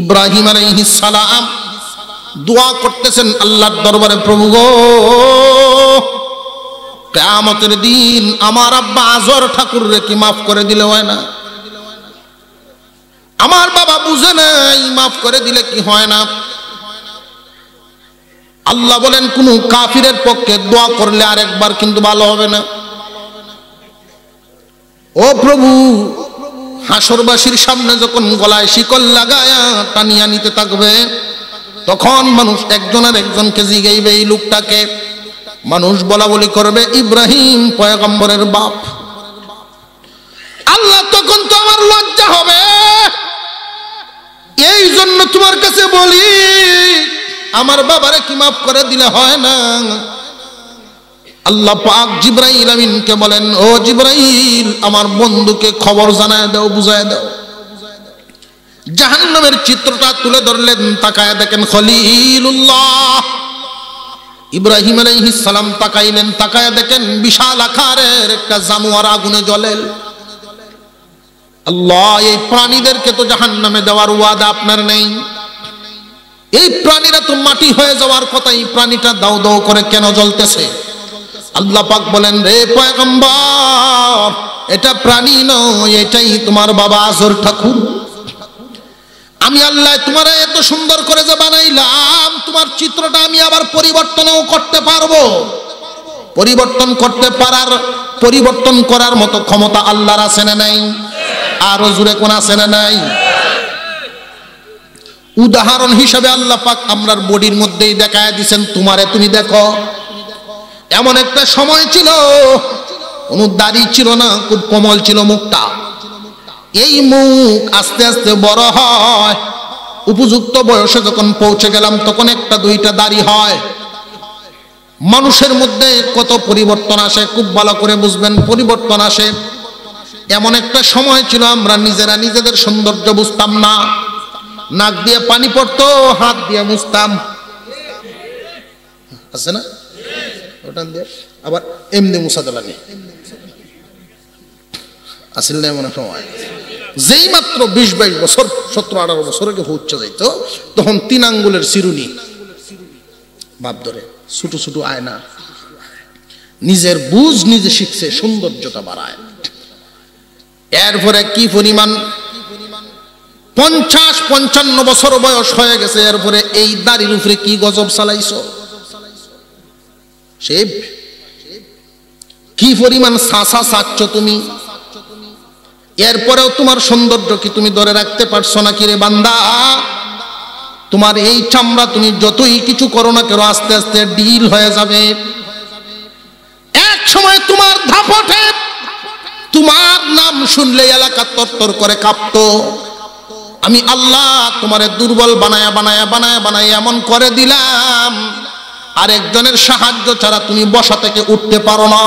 ইব্রাহিম আলাইহিস সালাম দোয়া করতেছেন আল্লাহর দরবারে, প্রভু গো, কিয়ামতের দিন আমার আব্বা আজর ঠাকুররে কি মাফ করে দিলে হয় না? আমার বাবা বুঝে নাই, মাফ করে দিলে কি হয় না? আল্লাহ বলেন কোন কাফিরের পক্ষে দোয়া করলে আরেকবার কিন্তু ভালো হবে না। ও প্রভু, হাসরবাসীর সামনে যখন গলায় শিকল লাগায়া টানিয়া নিতে থাকবে, তখন মানুষ একজনের একজনকে জিগাইবে এই লোকটাকে। মানুষ বলা বলি করবে ইব্রাহিম পয়গম্বরের বাপ। আল্লাহ তখন তো আমার লজ্জা হবে। এই জন্য তোমার কাছে বলি, আমার বাবারে কি মাফ করে দিলে হয় না? আল্লাহ পাক জিবরাইল আমিনকে বলেন, ও জিবরাইল, আমার বন্ধুকে খবর জানায় দাও, বুঝায় দাও। জাহান্নামের চিত্রটা তুলে ধরলেন, তাকায় দেখেন খলিলুল্লাহ ইব্রাহিম আলাইহিস সালাম তাকাইলেন, তাকায় দেখেন বিশাল আকারের একটা জানোয়ার আগুনে জ্বলে। আল্লাহ, এই প্রাণীদেরকে তো জাহান্নামে দেওয়ার ওয়াদা আপনার নেই। এই প্রাণীরা তো মাটি হয়ে যাওয়ার কথা, এই প্রাণীটা দাও দাও করে কেন জ্বলতেছে? আল্লাহ পাক বলেন, রে পয়গম্বর, এটা প্রাণী নয়, এটাই তোমার বাবা আজর ঠাকুর। আমি আল্লাহ তোমার এত সুন্দর করে যে বানাইলাম, তোমার চিত্রটা আমি আবার পরিবর্তনও করতে পারবো। পরিবর্তন করার মতো ক্ষমতা আল্লাহর আছে না নাই? আরো জোরে কোন আছে না নাই? উদাহরণ হিসেবে আল্লাহ পাক আমরার বডির মধ্যেই দেখায় দিবেন, তোমারে তুমি দেখো। এমন একটা সময় ছিল, কোন দাড়ি ছিল না, খুব কোমল ছিল মুখটা। এই মুখ আস্তে আস্তে বড় হয়, উপযুক্ত বয়সে যখন পৌঁছে গেলাম তখন একটা দুইটা দাড়ি হয়। মানুষের মধ্যে কত পরিবর্তন আসে, খুব ভালো করে বুঝবেন পরিবর্তন আসে। এমন একটা সময় ছিল আমরা নিজেরা নিজেদের সৌন্দর্য বুঝতাম না। নাক দিয়ে পানি পড়তো, হাত দিয়ে মুছতাম, আছে না? ওটা দিয়ে আবার এমনি মুছা দিলাম আসল না। এমন সময় যেই মাত্র 20-22 বছর, 17-18 বছরে হচ্ছে যাইতো, তখন 3 আঙ্গুলের চিরুনি বাপ ধরে, ছোট ছোট আয়না, নিজের বুঝ নিজে শিখছে, সৌন্দর্যতা বাড়ায়। এরপরে কি পরিমাণ 50-55 বছর বয়স হয়ে গেছে, এরপরে এই দাড়ির উপরে কি গজব চালাইছো, শেভ কি পরিমাণ সাসা চাচ্ছ তুমি। এরপরেও তোমার সৌন্দর্য কি তুমি ধরে রাখতে পারছো না? কি রে বান্দা, তোমার এই চামড়া তুমি যতই কিছু করো না কেন, আস্তে আস্তে ডিল হয়ে যাবে। এক সময় তোমার ধাপটে তোমার নাম শুনলে এলাকা তরতর করে কাঁপতো। আমি আল্লাহ তোমারে দুর্বল বানায়া বানায়া বানায়া বানায়া এমন করে দিলাম, আরেকজনের সাহায্য ছাড়া তুমি বসা থেকে উঠতে পারো না,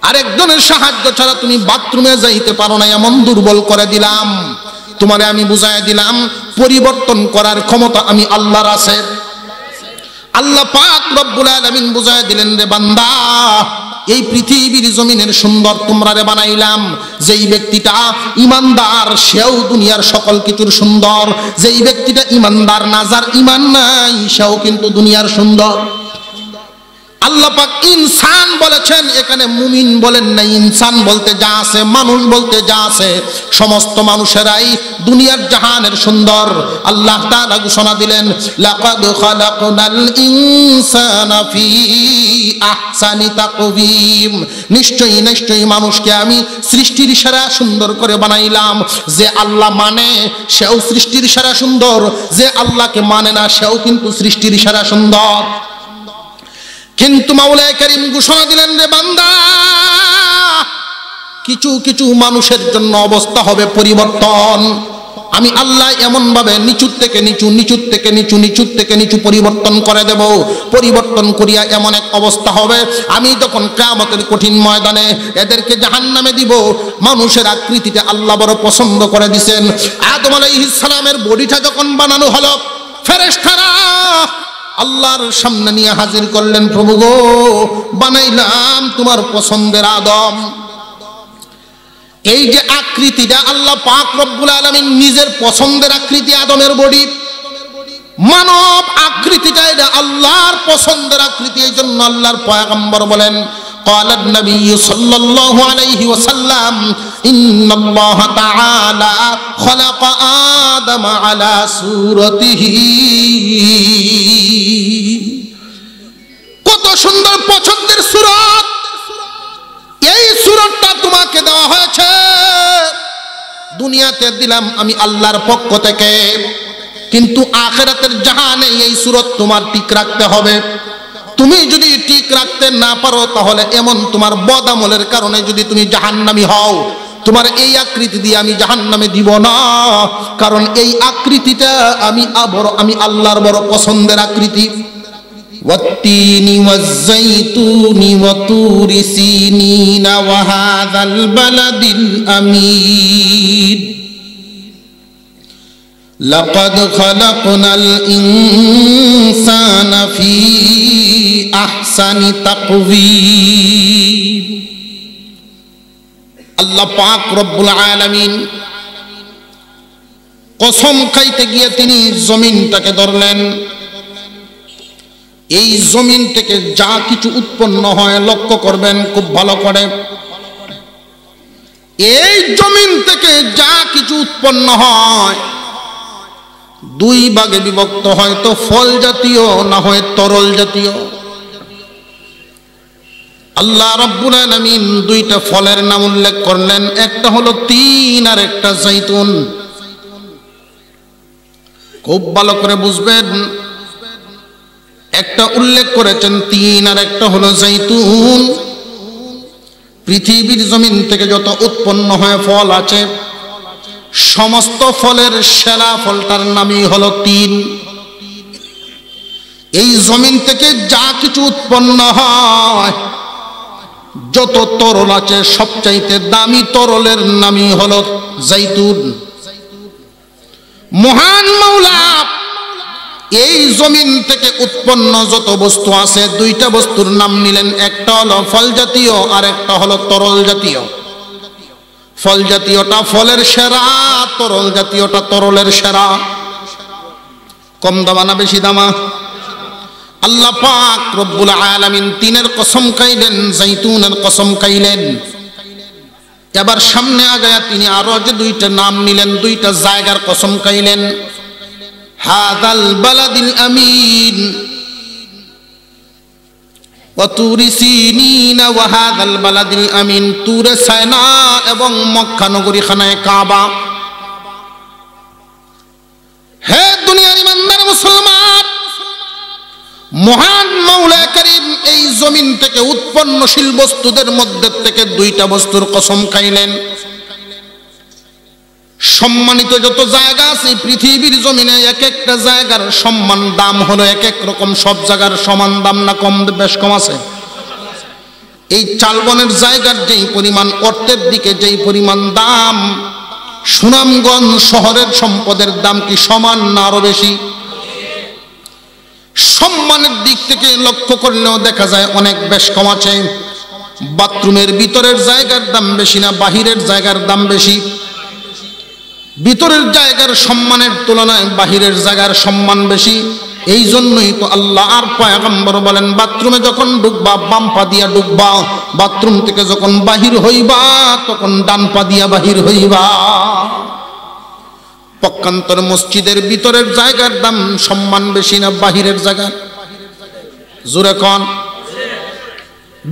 আরেকজনের সাহায্য ছাড়া তুমি বাথরুমে যাইতে পারো না, এমন দুর্বল করে দিলাম। তোমারে আমি বুঝাই দিলাম, পরিবর্তন করার ক্ষমতা আমি আল্লাহর আছে। আল্লাহ পাক রব্বুল আলামিন বুঝাই দিলেন, রে বান্দা, এই পৃথিবীর জমিনের সুন্দর তোমরারে বানাইলাম। যেই ব্যক্তিটা ইমানদার, সেও দুনিয়ার সকল কিছুর সুন্দর। যেই ব্যক্তিটা ইমানদার না, যার ইমান নাই, সেও কিন্তু দুনিয়ার সুন্দর। আল্লাহ পাক ইনসান বলেছেন, এখানে মুমিন বলেন না। ইনসান বলতে যা আছে, মানুষ বলতে যা আছে, সমস্ত মানুষেরাই দুনিয়ার জাহানের সুন্দর। আল্লাহ তাআলা ঘোষণা দিলেন, লাকাদ খালাকনাল ইনসানা ফি আহসানি তাকওয়িম। নিশ্চয়ই নিশ্চয়ই মানুষকে আমি সৃষ্টির সেরা সুন্দর করে বানাইলাম। যে আল্লাহ মানে সেও সৃষ্টির সেরা সুন্দর, যে আল্লাহকে মানে না সেও কিন্তু সৃষ্টির সেরা সুন্দর। কিন্তু মাওলানা কারীম ঘোষণা দিলেন, রে বান্দা, কিছু কিছু মানুষের জন্য অবস্থা হবে পরিবর্তন। আমি আল্লাহ এমন ভাবে নিচুর থেকে নিচু, নিচুর থেকে নিচু, নিচুর থেকে নিচু পরিবর্তন করে দেব। পরিবর্তন করিয়া এমন এক অবস্থা হবে, আমি যখন কিয়ামতের কঠিন ময়দানে এদেরকে জাহান্নামে দিব। মানুষের আকৃতিটা আল্লাহ বড় পছন্দ করে দিবেন। আদম আলাইহিস সালামের বডিটা যখন বানানো হলো, ফেরেশতারা আল্লাহর সামনে নিয়ে হাজির করলেন, প্রভু গো, বানাইলাম তোমার পছন্দের আদম। এই যে আকৃতিটা আল্লাহ পাক রব্বুল আলামিন নিজের পছন্দের আকৃতি, আদমের বডি, মানব আকৃতিটা এটা আল্লাহর পছন্দের আকৃতি। এই জন্য আল্লাহর পয়গম্বর বলেন, قال النبي صلى الله عليه وسلم إن الله تعالى خلق آدم على صورته। কত সুন্দর পছন্দের সূরত, এই সূরতটা তোমাকে দেওয়া হয়েছে, দুনিয়াতে দিলাম আমি আল্লাহর পক্ষ থেকে, কিন্তু আখিরাতের জাহানে এই সূরত তোমার ঠিক রাখতে হবে। তুমি যদি ঠিক রাখতে না পারো তাহলে এমন তোমার বদামলের কারণে যদি তুমি জাহান্নামী হও, তোমার এই আকৃতি দিয়ে আমি জাহান্নামে দিব না, কারণ এই আকৃতিটা আমি আল্লাহর বড় পছন্দের আকৃতি। ওয়াত্তিনি ওয়াজ্জাইতুনি ওয়াতুরি সিনিনা ওয়া হাযাল বালাদিল আমিন লাকাদ খালাকনাল ইনসানা ফি আহসানি তাকওয়িম। আল্লাহ পাক রব্বুল আলামিন কসম খাইতে গিয়ে তিনি জমিনটাকে ধরলেন। এই জমিন থেকে যা কিছু উৎপন্ন হয় লক্ষ্য করবেন খুব ভালো করে, এই জমিন থেকে যা কিছু উৎপন্ন হয় দুই ভাগে বিভক্ত, হয়তো ফল জাতীয় না হয় তরল জাতীয়। আল্লাহ রাব্বুল আলামিন দুইটা ফলের নাম উল্লেখ করলেন, একটা হলো তিন আর একটা জাইতুন। খুব ভালো করে বুঝবেন, একটা উল্লেখ করেছেন তিন আর একটা হলো জাইতুন। পৃথিবীর জমিন থেকে যত উৎপন্ন হয় ফল আছে, সমস্ত ফলের সেরা ফলটার নামই হলো তিন। এই জমিন থেকে যা কিছু উৎপন্ন হয়, যত তরল আছে, সবচাইতে দামি তরলের নামই হলো জাইতুন। মহান মাওলা এই জমিন থেকে উৎপন্ন যত বস্তু আছে দুইটা বস্তুর নাম নিলেন, একটা হলো ফল জাতীয় আর একটা হলো তরল জাতীয়। ফল জাতীয়টা ফলের সেরা, তরল জাতীয়টা তরলের সেরা। কম দামা না বেশি দামা? আল্লাহ পাক রব্বুল আলামিন তিনের কসম খাইলেন, জাইতুনের কসম খাইলেন। এবার সামনে আগায়া তিনি আরো যে দুইটা নাম নিলেন, দুইটা জায়গার কসম খাইলেন। হাযাল বালাদিল আমিন ওয়া তুরি সিনিনা ওয়া হাযাল বালাদিল আমিন, তুরে সায়না এবং মক্কা নগরী খানায়ে কাবা। হে দুনিয়ার ইমানদার মুসলমান, মহান মাওলা কারীম এই জমিন থেকে উৎপন্নশীল বস্তুদের মধ্যে থেকে দুইটা বস্তুর কসম খাইলেন। সম্মানিত যত জায়গা আছে পৃথিবীর জমিনে, এক একটা জায়গার সম্মান দাম হলো এক এক রকম। সব জায়গার সমান দাম না কম বেশ কম আছে? এই চালবনের জায়গার যেই পরিমাণ অর্থের দিকে যেই পরিমাণ দাম, সুনামগঞ্জ শহরের সম্পদের দাম কি সমান না আরো বেশি? সম্মানের দিক থেকে লক্ষ্য করলেও দেখা যায় অনেক বেশ কম আছে। বাথরুমের ভিতরের জায়গার দাম বেশি না বাহিরের জায়গার দাম বেশি? ভিতরের জায়গার সম্মানের তুলনায় বাহিরের জায়গার সম্মান বেশি। এই জন্যই তো আল্লাহ আর পয়গম্বর বলেন, বাথরুমে যখন ঢুকবা বাম পা দিয়া ঢুকবা, বাথরুম থেকে যখন বাহির হইবা তখন ডান পা দিয়া বাহির হইবা। পক্ষান্তর মসজিদের ভিতরের জায়গার দাম সম্মান বেশি না বাহিরের জায়গার? জোরে কোন?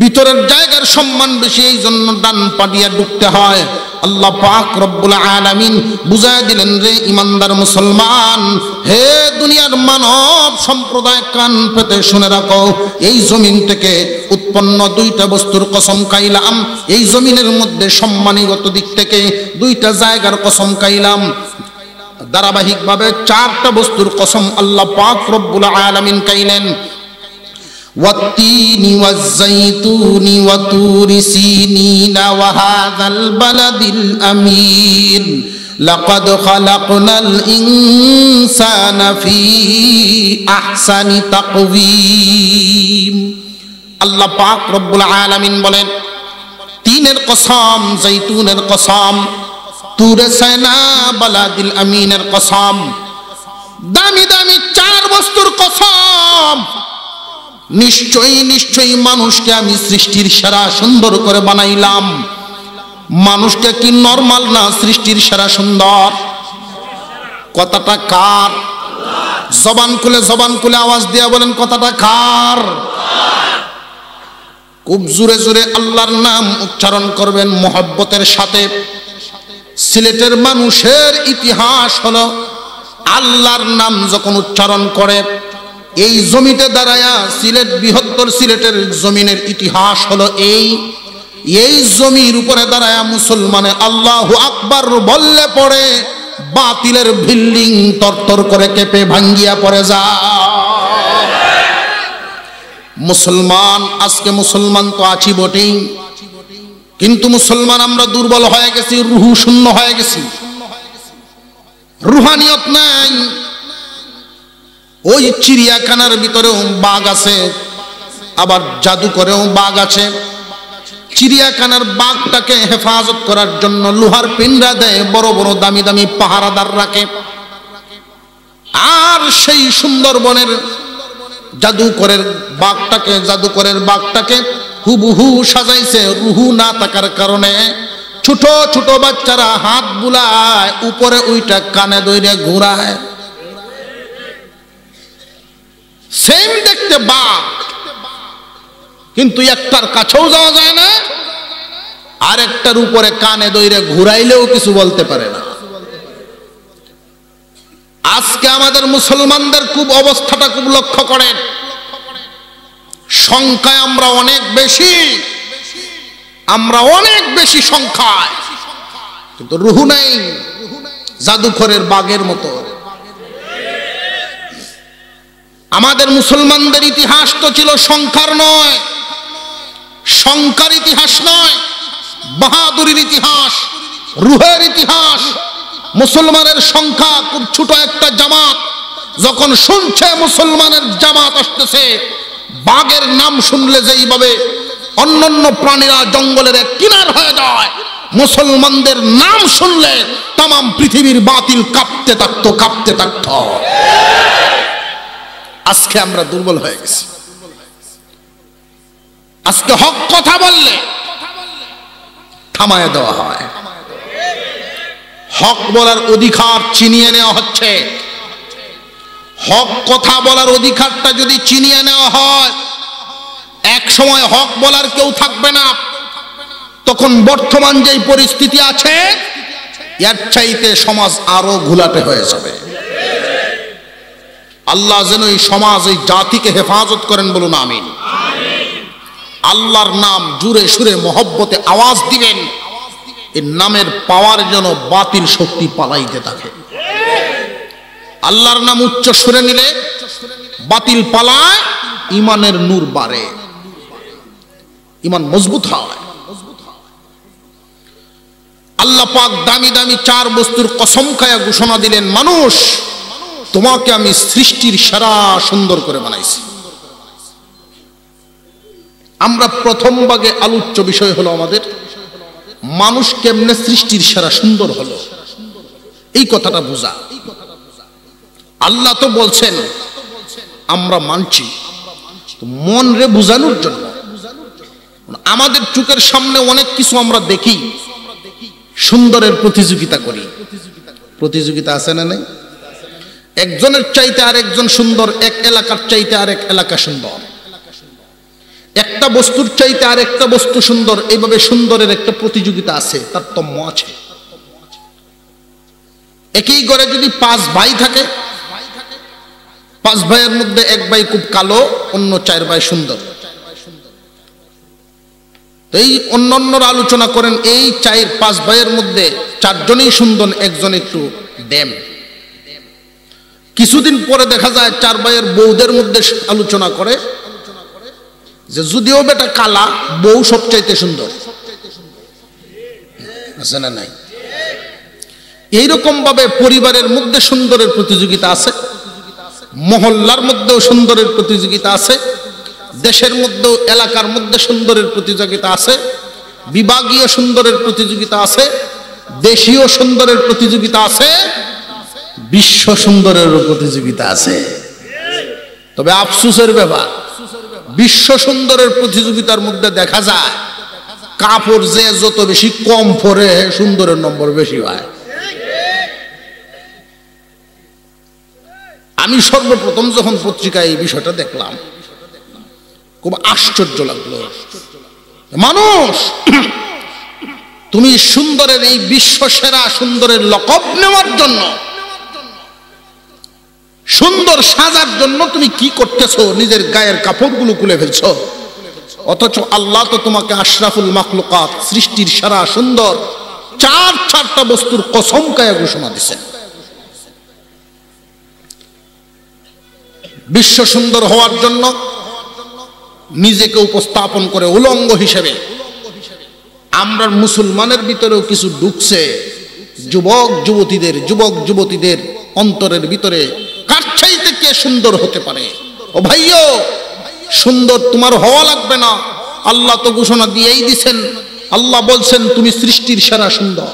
ভিতরের জায়গার সম্মান বেশি, এই জন্য ডান পা দিয়া ঢুকতে হয়। আল্লাহ পাক রব্বুল আলামিন বুঝায় দিলেন, রে ইমানদার মুসলমান, হে দুনিয়ার মানব সম্প্রদায়, কান পেতে শুনে রাখো, এই জমিন থেকে উৎপন্ন দুইটা বস্তুর কসম খাইলাম। এই জমিনের মধ্যে সম্মানীগত দিক থেকে দুইটা জায়গার কসম খাইলাম। ধারাবাহিকভাবে চারটা বস্তুর কসম আল্লাহ পাক রব্বুল আলামিন খাইলেন। ওয়াত্তিনি ওয়াজ্জাইতুনি ওয়াতুরি সিনিনা ওয়া হাযাল বালাদিল আমিন লাকাদ খালাকনাল ইনসানা ফি আহসানি তাকওয়িম। আল্লাহ পাক রব্বুল আলামিন বলেন, তিন তিনের কসম, জৈতুনের কসম, তুরে সাইনা বালাদিল আমিনের কসম। দামি দামি চার বস্তুর কসম। নিশ্চয়ই নিশ্চয়ই মানুষকে আমি সৃষ্টির সেরা সুন্দর করে বানাইলাম। মানুষকে কি নরমাল না সৃষ্টির সেরা সুন্দর? কথাটা কার? জবান খুলে আওয়াজ দিয়া বলেন কথাটা কার? খুব জোরে জোরে আল্লাহর নাম উচ্চারণ করবেন মোহাব্বতের সাথে। সিলেটের মানুষের ইতিহাস হলো আল্লাহর নাম যখন উচ্চারণ করে, এই জমিতে দাঁড়ায়া সিলেট, বৃহত্তর সিলেটের জমিনের ইতিহাস হলো এই জমির উপরে দাঁড়ায়া মুসলমানে আল্লাহু আকবার বললে পড়ে বাতিলের বিল্ডিং তরতর করে কেঁপে ভাঙ্গিয়া পড়ে যায়। মুসলমান, আজকে মুসলমান তো আছি বটেই, কিন্তু মুসলমান আমরা দুর্বল হয়ে গেছি, রুহু শূন্য হয়ে গেছি, রুহানিয়ত নাই। ওই চিড়িয়াখানার ভিতরেও বাঘ আছে, আবার জাদুঘরেও বাঘ আছে। চিড়িয়াখানার বাঘটাকে হেফাজত করার জন্য লোহার পিন্ডা দেয়, বড় বড় দামি দামি পাহারাদার রাখে। আর সেই সুন্দরবনের জাদুকরের বাঘটাকে হুবহু সাজাইছে। রুহু না থাকার কারণে ছোট ছোট বাচ্চারা হাত বুলায়, উপরে ওইটা কানে ধরে ঘুরায়। সেম দেখতে বাঘ, কিন্তু একটার কাছেও যাওয়া যায় না, আর একটার উপরে কানে ধরে ঘুরাইলেও কিছু বলতে পারে না। আজকে আমাদের মুসলমানদের খুব অবস্থাটা খুব লক্ষ্য করেন। সংখ্যায় আমরা অনেক বেশি সংখ্যায়, কিন্তু রুহু নেই, জাদুঘরের বাঘের মতো। আমাদের মুসলমানদের ইতিহাস তো ছিল সংখ্যার নয়, সংখ্যার ইতিহাস নয়, বাহাদুরির ইতিহাস, রুহের ইতিহাস। মুসলমানের সংখ্যা খুব ছোট একটা জামাত, যখন শুনছে মুসলমানের জামাত আসতেছে, বাঘের নাম শুনলে যেইভাবে অন্যান্য প্রাণীরা জঙ্গলের এক কিনার হয়ে যায়, মুসলমানদের নাম শুনলে তামাম পৃথিবীর বাতিল কাঁপতে থাকতো। আজকে আমরা দুর্বল হয়ে গেছি। আজকে হক কথা বললে থামায় দেওয়া হয়, হক বলার অধিকার ছিনিয়ে নেওয়া হচ্ছে। হক কথা বলার অধিকারটা যদি ছিনিয়ে নেওয়া হয়, এক সময় হক বলার কেউ থাকবে না। তখন বর্তমান যে পরিস্থিতি আছে, এর চাইতে সমাজ আরো ঘোলাটে হয়ে যাবে। আল্লাহ যেন এই সমাজ, এই জাতিকে হেফাজত করেন, বলুন আমিন। আল্লাহর নাম জুড়ে সুরে মহব্বতে আওয়াজ দিবেন, এই নামের পাওয়ার যেন বাতিল শক্তি পালাইতে থাকে। আল্লাহর নাম উচ্চ সুরে নিলে বাতিল পালায়, ইমানের নূর বাড়ে, ইমান মজবুত হয়। আল্লাহ পাক দামি দামি চার বস্তুর কসম খায়া ঘোষণা দিলেন, মানুষ তোমাকে আমি সৃষ্টির সেরা সুন্দর করে বানাইছি। আমরা প্রথম ভাগে আলোচ্য বিষয় হলো আমাদের মানুষ কেমনে সৃষ্টির সেরা সুন্দর হলো, এই কথাটা বোঝা। আল্লাহ তো বলছেন আমরা মানছি, মন রে বোঝানোর জন্য। আমাদের চোখের সামনে অনেক কিছু আমরা দেখি, সুন্দরের প্রতিযোগিতা করি। প্রতিযোগিতা আছে না নাই? একজনের চাইতে আরেকজন সুন্দর, এক এলাকার চাইতে আরেক এলাকা সুন্দর, একটা বস্তুর চাইতে আরেকটা বস্তু সুন্দর। এইভাবে সুন্দরের একটা প্রতিযোগিতা আছে, তারতম্য আছে। একই ঘরে যদি 5 ভাই থাকে, 5 ভাইয়ের মধ্যে এক ভাই খুব কালো, অন্য 4 ভাই সুন্দর। এই অন্যান্যরা আলোচনা করেন, এই 4-5 ভাইয়ের মধ্যে 4 জনেই সুন্দর, একজন একটু ড্যাম। কিছুদিন পরে দেখা যায় 4 ভাইয়ের বউদের মধ্যে আলোচনা করে যে যদিও বেটা কালা, বউ সবচাইতে সুন্দর। আছে না নাই? এইরকম ভাবে পরিবারের মধ্যে সুন্দরের প্রতিযোগিতা আছে, মহল্লার মধ্যেও সুন্দরের প্রতিযোগিতা আছে, দেশের মধ্যেও এলাকার মধ্যে সুন্দরের প্রতিযোগিতা আছে। বিভাগীয় সুন্দরের প্রতিযোগিতা আছে, দেশীয় সুন্দরের প্রতিযোগিতা আছে, বিশ্ব সুন্দরের প্রতিযোগিতা আছে। তবে আফসোসের ব্যাপার, বিশ্ব সুন্দরের প্রতিযোগিতার মধ্যে দেখা যায় কাপড় যে যত বেশি কম পরে সুন্দরের নম্বর বেশি হয়। আমি সর্বপ্রথম যখন পত্রিকায় এই বিষয়টা দেখলাম খুব আশ্চর্য লাগলো। মানুষ, তুমি সুন্দরের এই বিশ্ব সেরা সুন্দরের লকব নেওয়ার জন্য, সুন্দর সাজার জন্য তুমি কি করতেছো? নিজের গায়ের কাপড়গুলো খুলে ফেলছো, অথচ আল্লাহ তো তোমাকে আশরাফুল মাখলুকাত, সৃষ্টির সেরা সুন্দর চারটা বস্তুর কসম খায়া ঘোষণা দিচ্ছেন। বিশ্ব সুন্দর হওয়ার জন্য নিজেকে উপস্থাপন করে উলঙ্গ হিসেবে আমরা মুসলমানের ভিতরেও কিছু ঢুকছে। যুবক যুবতীদের অন্তরের ভিতরে কার চাইতে কে সুন্দর হতে পারে? ও ভাইও, সুন্দর তোমার হওয়া লাগবে না, আল্লাহ তো ঘোষণা দিয়েই দিছেন। আল্লাহ বলছেন তুমি সৃষ্টির সেরা সুন্দর।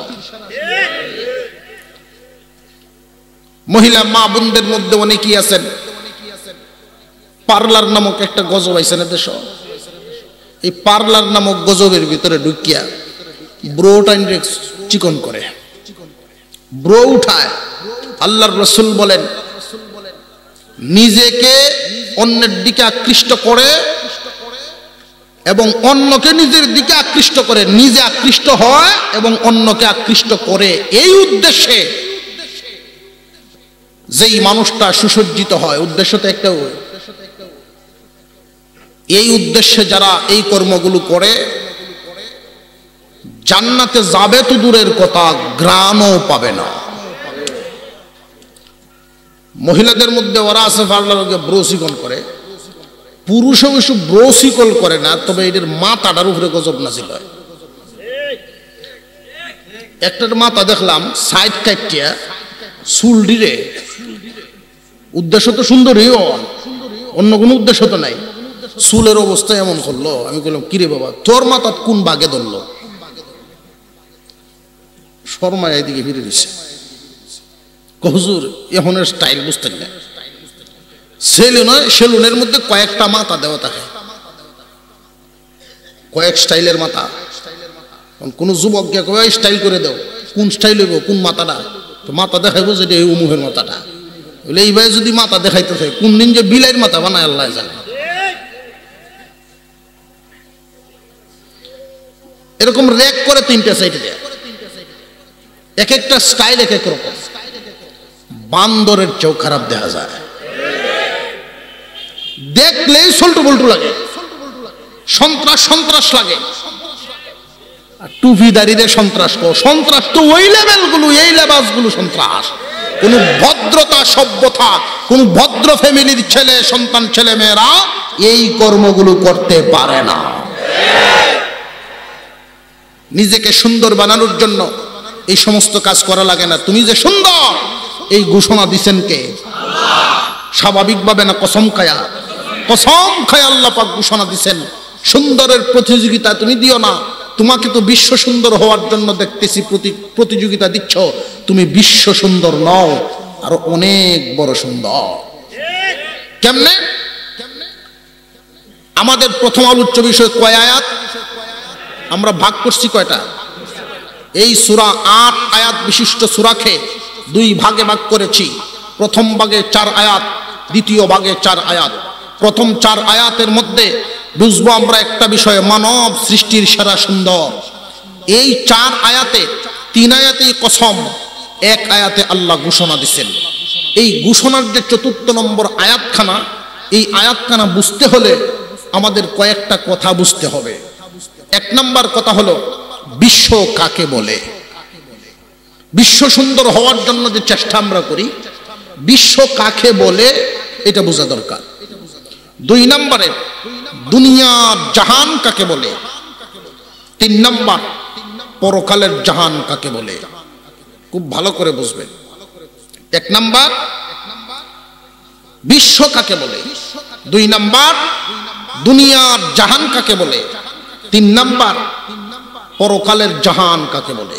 মহিলা মা বোনদের মধ্যে অনেকেই আছেন পার্লার নামক একটা গজব আইছে না দেশ। এই পার্লার নামক গজবের ভিতরে ঢুকিয়া ব্রোটা চিকন করে, ব্রো উঠায়। আল্লাহর রাসূল বলেন নিজেকে অন্যের দিকে আকৃষ্ট করে এবং অন্যকে নিজের দিকে আকৃষ্ট করে, নিজে আকৃষ্ট হয় এবং অন্যকে আকৃষ্ট করে। এই উদ্দেশ্যে যেই মানুষটা সুসজ্জিত হয়, উদ্দেশ্য তো একটাও, এই উদ্দেশ্যে যারা এই কর্মগুলো করে জান্নাতে যাবে তো দূরের কথা, ঘ্রাণও পাবে না। মহিলাদের মধ্যে ওরা আছে পার্লারকে ব্রোসিকল করে, পুরুষও কিছু ব্রোসিকল করে না, তবে এদের মাথাটার উপরে গজব নাজিল হয়। একটার মাথা দেখলাম সাইড কাটিয়া চুল ডিরে, উদ্দেশ্য তো সুন্দরই, অন্য কোনো উদ্দেশ্য তো নাই। চুলের অবস্থা এমন করলো, আমি বললাম কিরে বাবা তোর মাথা কোন বাগে ধরলো? শর্মায় এদিকে ফিরে দিচ্ছে, হুজুর এখনের স্টাইল বুঝতেন না। সেলুনের মধ্যে কয়েকটা মাথা দেওয়া থাকে, কয়েক স্টাইলের মাথা। কোন যুবককে কয় স্টাইল করে দাও, কোন স্টাইল হইব, কোন মাথাটা? তো মাথা দেখাইবো যেটা এই উমুহের মাথাটা। বলে এইভাবে যদি মাথা দেখাইতে থাকে, কোন দিন যে বিলাইয়ের মাথা বানায় আল্লাহ জানে। এরকম র্যাক করে তিনটা সাইডে দেয়, এক একটা স্টাইল এক এক রকম। বান্দরের চেয়েও খারাপ দেখা যায়, দেখলেই সল্টু বল্টু লাগে, সন্ত্রাস লাগে। টুপিদারিদের সন্ত্রাস তো ওই লেভেলগুলো, এই লেবাসগুলো সন্ত্রাস। কোন ভদ্রতা সভ্যতা, কোন ভদ্র ফ্যামিলির ছেলে সন্তান ছেলে মেয়েরা এই কর্মগুলো করতে পারে না। নিজেকে সুন্দর বানানোর জন্য এই সমস্ত কাজ করা লাগে না। তুমি যে সুন্দর এই ঘোষণা দিছেন কে? স্বাভাবিকভাবে না, কসম খায়া আল্লাহ পাক ঘোষণা দিছেন। সুন্দরের প্রতিযোগিতা তুমি দিও না, তোমাকে তো বিশ্ব সুন্দর হওয়ার জন্য দেখতেছি প্রতিযোগিতা দিচ্ছ, তুমি বিশ্ব সুন্দর নও, আরো অনেক বড় সুন্দর। কেমনে? আমাদের প্রথম আলোচ্য বিষয় কয় আয়াত? আমরা ভাগ করছি কয়টা? এই সূরা 8 আয়াত বিশিষ্ট সূরাকে দুই ভাগে ভাগ করেছি। প্রথম ভাগে 4 আয়াত, দ্বিতীয় ভাগে 4 আয়াত। প্রথম 4 আয়াতের মধ্যে বুঝবো আমরা একটা বিষয়, মানব সৃষ্টির সেরা সুন্দর। এই 4 আয়াতে 3 আয়াতেই কসম, 1 আয়াতে আল্লাহ ঘোষণা দিচ্ছেন। এই ঘোষণার যে 4 নম্বর আয়াতখানা, এই আয়াতখানা বুঝতে হলে আমাদের কয়েকটা কথা বুঝতে হবে। 1 নম্বর কথা হলো বিশ্ব কাকে বলে। বিশ্ব সুন্দর হওয়ার জন্য যে চেষ্টা আমরা করি, বিশ্ব কাকে বলে এটা বোঝা দরকার। 2 নম্বরে দুনিয়ার জাহান কাকে বলে। 3 নম্বর পরকালের জাহান কাকে বলে। খুব ভালো করে বুঝবেন। 1 নম্বর বিশ্ব কাকে বলে, 2 নম্বর দুনিয়ার জাহান কাকে বলে, 3 নম্বর পরকালের জাহান কাকে বলে।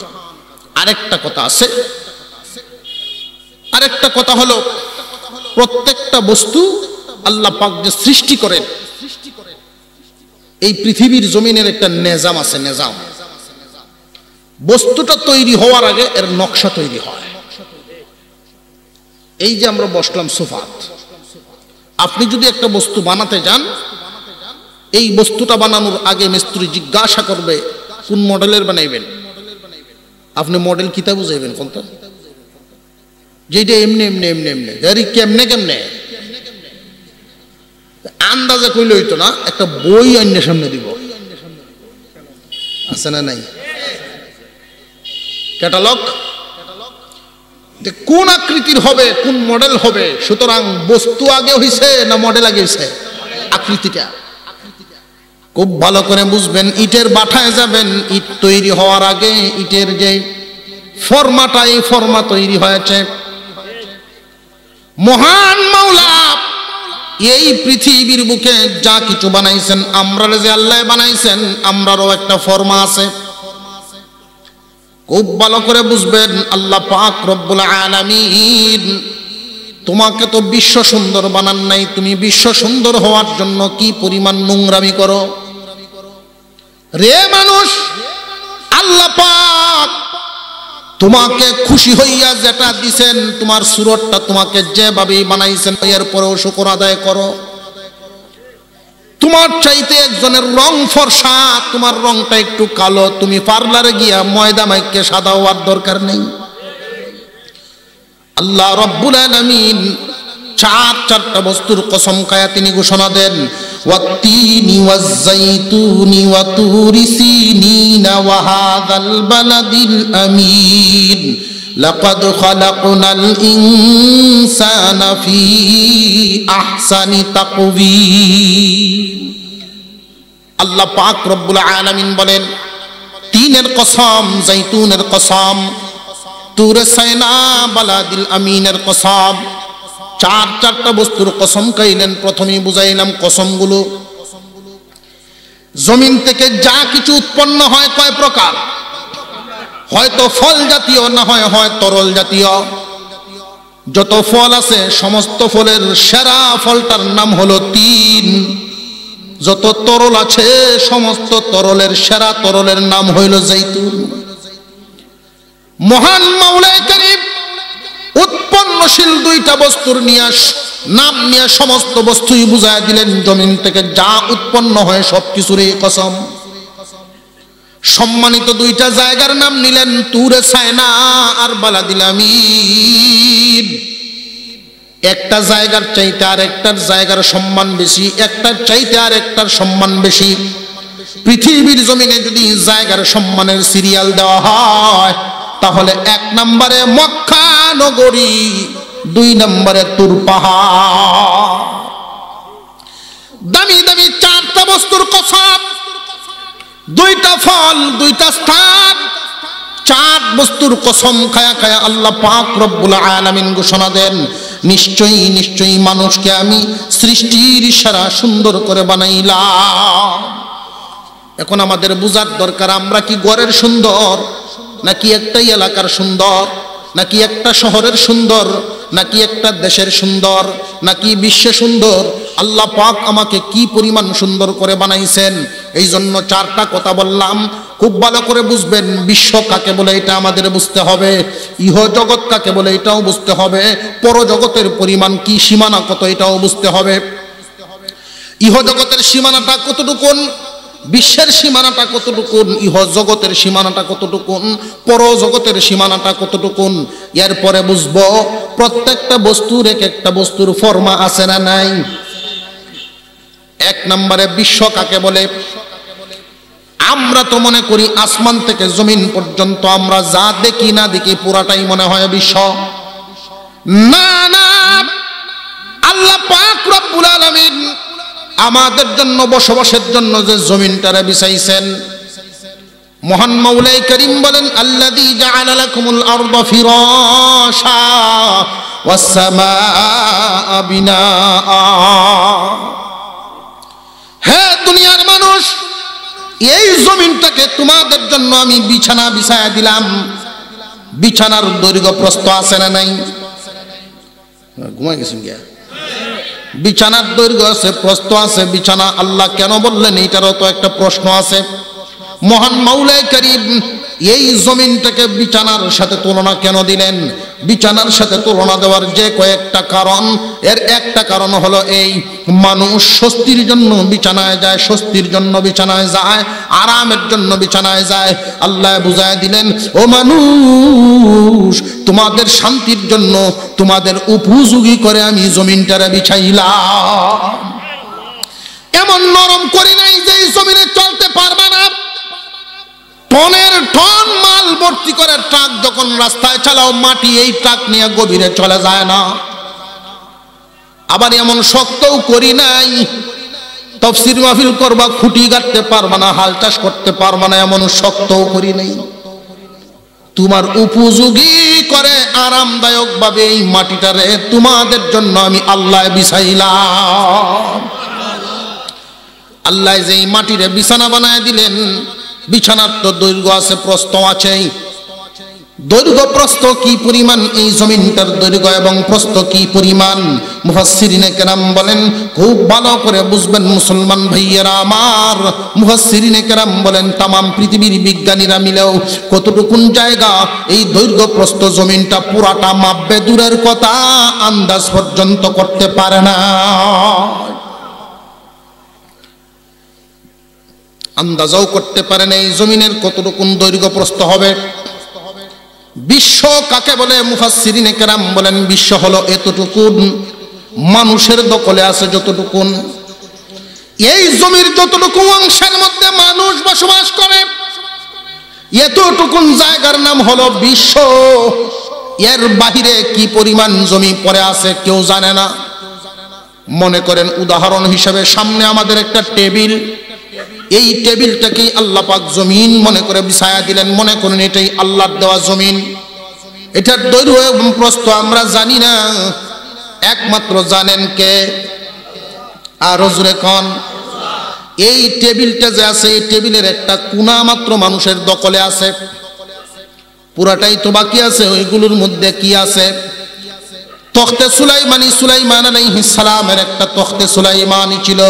আরেকটা কথা আছে, আরেকটা কথা হলো প্রত্যেকটা বস্তু আল্লাহ পাক যে সৃষ্টি করেন, এই পৃথিবীর জমিনের একটা নিজাম আছে, নিজাম। বস্তুটা তৈরি হওয়ার আগে এর নকশা তৈরি হয়। এই যে আমরা বসলাম সোফাত, আপনি যদি একটা বস্তু বানাতে যান, এই বস্তুটা বানানোর আগে মিস্ত্রি জিজ্ঞাসা করবে কোন মডেলের বানাইবেন। আপনি মডেল কিতা বুঝাইবেন কোনটা, যেটা এমনি এমনি এমনি এমনি কেমনে কেমনে আন্দাজে কইলে হইতো না, একটা বই অন্য সামনে দিব, আছে না নাই ক্যাটালগ, কোন আকৃতির হবে কোন মডেল হবে। সুতরাং বস্তু আগে হইছে না মডেল আগে হইছে? আকৃতিটা খুব ভালো করে বুঝবেন। ইটের বাঠায় যাবেন, ইট তৈরি হওয়ার আগে ইটের যে ফর্মাটা, এই ফর্মা তৈরি হয়েছে। মহান মাওলা এই পৃথিবীর বুকে যা কিছু বানাইছেন, আমরা যে আল্লাহ বানাইছেন, আমরারও একটা ফর্মা আছে। খুব ভালো করে বুঝবেন, আল্লাহ পাক রব্বুল আলামিন তোমাকে তো বিশ্ব সুন্দর বানান নাই, তুমি বিশ্ব সুন্দর হওয়ার জন্য কি পরিমাণ নোংরামি করো রে মানুষ। আল্লাহ পাক তোমাকে খুশি হইয়া যেটা দিছেন, তোমার সুরতটা তোমাকে যেভাবে বানাইছেন, এরপরেও শুকর আদায় করো। তোমার চাইতে একজনের রং ফর্সা, তোমার রংটা একটু কালো, তুমি পার্লারে গিয়া ময়দা মাইকে সাদা হওয়ার দরকার নেই। আল্লাহ রব্বুল আলামিন চারটা বস্তুর কসম খায়া তিনি ঘোষণা দেন, ওয়াত্তিনি ওয়াজ্জাইতুনি ওয়া তুরি সিনিনা ওয়া হাযাল বালাদিল আমিন লাকাদ খালাকনাল ইনসানা ফি আহসানি তাকওয়িম। আল্লাহ পাক রব্বুল আলামিন বলেন, তিনের কসম, জাইতুনের কসম, তুরে সাইনা, বালাদিল আমিনের কসম। চারটা বস্তুর কসম খাইলেন। প্রথমেই বুঝাইলাম কসমগুলো। জমিন থেকে যা কিছু উৎপন্ন হয় কয় প্রকার, হয়তো ফল জাতীয়, না হয় তরল জাতীয়। যত ফল আছে সমস্ত ফলের সেরা ফলটার নাম হলো তিন। যত তরল আছে সমস্ত তরলের সেরা তরলের নাম হইল জাইতুন। মহান মাওলাই কারীম উৎপন্নশীল দুইটা বস্তুর নাম নিয়ে সমস্ত বস্তুই বুঝায় দিলেন। জমিন থেকে যা উৎপন্ন হয় সবকিছুরই কসম। সম্মানিত দুইটা জায়গার নাম নিলেন, তুরে সায়না আর বালাদিল আমিন। একটা জায়গার চাইতে আর একটার জায়গার সম্মান বেশি, একটার চাইতে আর একটার সম্মান বেশি। পৃথিবীর জমিনে যদি জায়গার সম্মানের সিরিয়াল দেওয়া হয়, তাহলে 1 নম্বরে মক্কা নগরী, 2 নম্বরে তুর পাহাড়। দামি দামি চারটা বস্তুর কসম, 2টা ফল, 2টা স্থান, 4 বস্তুর কসম খায়া খায়া আল্লাহ পাক রব্বুল আলামিন ঘোষণা দেন, নিশ্চয়ই নিশ্চয়ই মানুষকে আমি সৃষ্টির সারা সুন্দর করে বানাইলাম। এখন আমাদের বুঝার দরকার, আমরা কি ঘরের সুন্দর, নাকি একটাই এলাকার সুন্দর, নাকি একটা শহরের সুন্দর, নাকি একটা দেশের সুন্দর, নাকি বিশ্বে সুন্দর? আল্লাহ পাক আমাকে কি পরিমাণ সুন্দর করে বানাইছেন। এই জন্য 4টা কথা বললাম, খুব ভালো করে বুঝবেন। বিশ্ব কাকে বলে এটা আমাদের বুঝতে হবে, ইহ জগৎ কাকে বলে এটাও বুঝতে হবে, পরজগতের পরিমাণ কি, সীমানা কত, এটাও বুঝতে হবে। ইহ জগতের সীমানাটা কতটুকুন, বিশ্বের সীমানাটা কতটুকুন, ইহ জগতের সীমানাটা কতটুকুন, পর জগতের সীমানাটা কতটুকুন। এরপরে বুঝবো প্রত্যেকটা বস্তুর এক একটা বস্তুর ফর্মা আছে না নাই। 1 নম্বরে বিশ্ব কাকে বলে? আমরা তো মনে করি আসমান থেকে জমিন পর্যন্ত আমরা যা দেখি না দেখি পুরাটাই মনে হয় বিশ্ব। না না, আল্লাহ পাক রব্বুল আলামিন আমাদের জন্য বসবাসের জন্য যে জমিনটারে বিছাইছেন, মহান মাওলাই করিম বলেন, আল্লাযী জাআলা লাকুমুল আরদা ফিরাশা ওয়াস সামাআ বিনাআ। হে দুনিয়ার মানুষ, এই জমিনটাকে তোমাদের জন্য আমি বিছানা বিছায়া দিলাম। বিছানার দৈর্ঘ্য প্রস্থ আছে না নাই? ঘুমাই গেছেন গিয়া? বিছানার দৈর্ঘ্য আছে, প্রস্থ আছে। বিছানা আল্লাহ কেন বললেন এইটারও তো একটা প্রশ্ন আছে। মহান মাওলাই করিম এই জমিনটাকে বিছানার সাথে তুলনা কেন দিলেন? বিছানার সাথে তুলনা দেওয়ার যে কয়েকটা কারণ, এর একটা কারণ হলো এই, মানুষ স্বস্তির জন্য বিছানায় যায়, স্বস্তির জন্য বিছানায় যায়, আরামের জন্য বিছানায় যায়। আল্লাহ বুঝায় দিলেন, ও মানুষ, তোমাদের শান্তির জন্য তোমাদের উপযোগী করে আমি জমিনটারে বিছাইলাম। এমন নরম করি নাই যে এই জমিনে চলতে পারবে না। টনের টন মাল ভর্তি করে ট্রাক যখন রাস্তায় চালাও, মাটি এই ট্রাক নিয়ে গভীরে চলে যায় না। আবার এমন শক্তও করি নাই, তাফসীর মাহফিল করবা খুঁটি গাঁথতে পারবা না, হাল চাষ করতে পারবা না, এমন শক্তও করি নাই। তোমার উপযোগী করে আরামদায়ক ভাবে এই মাটিটারে তোমাদের জন্য আমি আল্লাহ বিছাইলাম। আল্লাহ যে এই মাটিরে বিছানা বানায় দিলেন, বিছানার তো দৈর্ঘ্য আছে, প্রস্থ আছে। দৈর্ঘ্য প্রস্থ কি পরিমাণ, এই জমিনটার দৈর্ঘ্য এবং প্রস্থ কি পরিমাণ, মুফাসসিরিনে কেরাম বলেন, খুব ভালো করে বুঝবেন মুসলমান ভাইয়েরা আমার। মুফাসসিরিনে কেরাম বলেন, তামাম পৃথিবীর বিজ্ঞানীরা মিলেও কতটুকুন জায়গা এই দৈর্ঘ্য প্রস্থ জমিনটা পুরাটা মাপবে দূরের কথা, আন্দাজ পর্যন্ত করতে পারে না। আন্দাজও করতে পারেন এই জমিনের কতটুকুন দৈর্ঘ্য প্রস্থ হবে। বিশ্ব কাকে বলে? মুফাসসিরিনে কেরাম বলেন, বিশ্ব হলো এতটুকুন, মানুষের দখলে আছে যতটুকুন। এই জমির যতটুকু অংশের মধ্যে মানুষ বসবাস করে, এতটুকুন জায়গার নাম হলো বিশ্ব। এর বাহিরে কি পরিমাণ জমি পড়ে আছে কেউ জানে না। মনে করেন উদাহরণ হিসেবে সামনে আমাদের একটা টেবিল, এই টেবিলটাকে আল্লাহ পাক জমিন মনে করে বিছায়া দিলেন। মনে করেন এটাই আল্লাহর দেওয়া জমিন। এটার দৈর্ঘ্য এবং প্রস্থ আমরা জানি না, একমাত্র জানেন কে? আর জোরে কোন? এই টেবিলটা যে আছে, এই টেবিলের একটা কোণা মাত্র মানুষের দখলে আছে, পুরাটাই তো বাকি আছে। ওইগুলোর মধ্যে কি আছে? তখতে সুলাইমানি, সুলাইমান আলাইহিস সালামের একটা তখতে সুলাইমানি ছিল।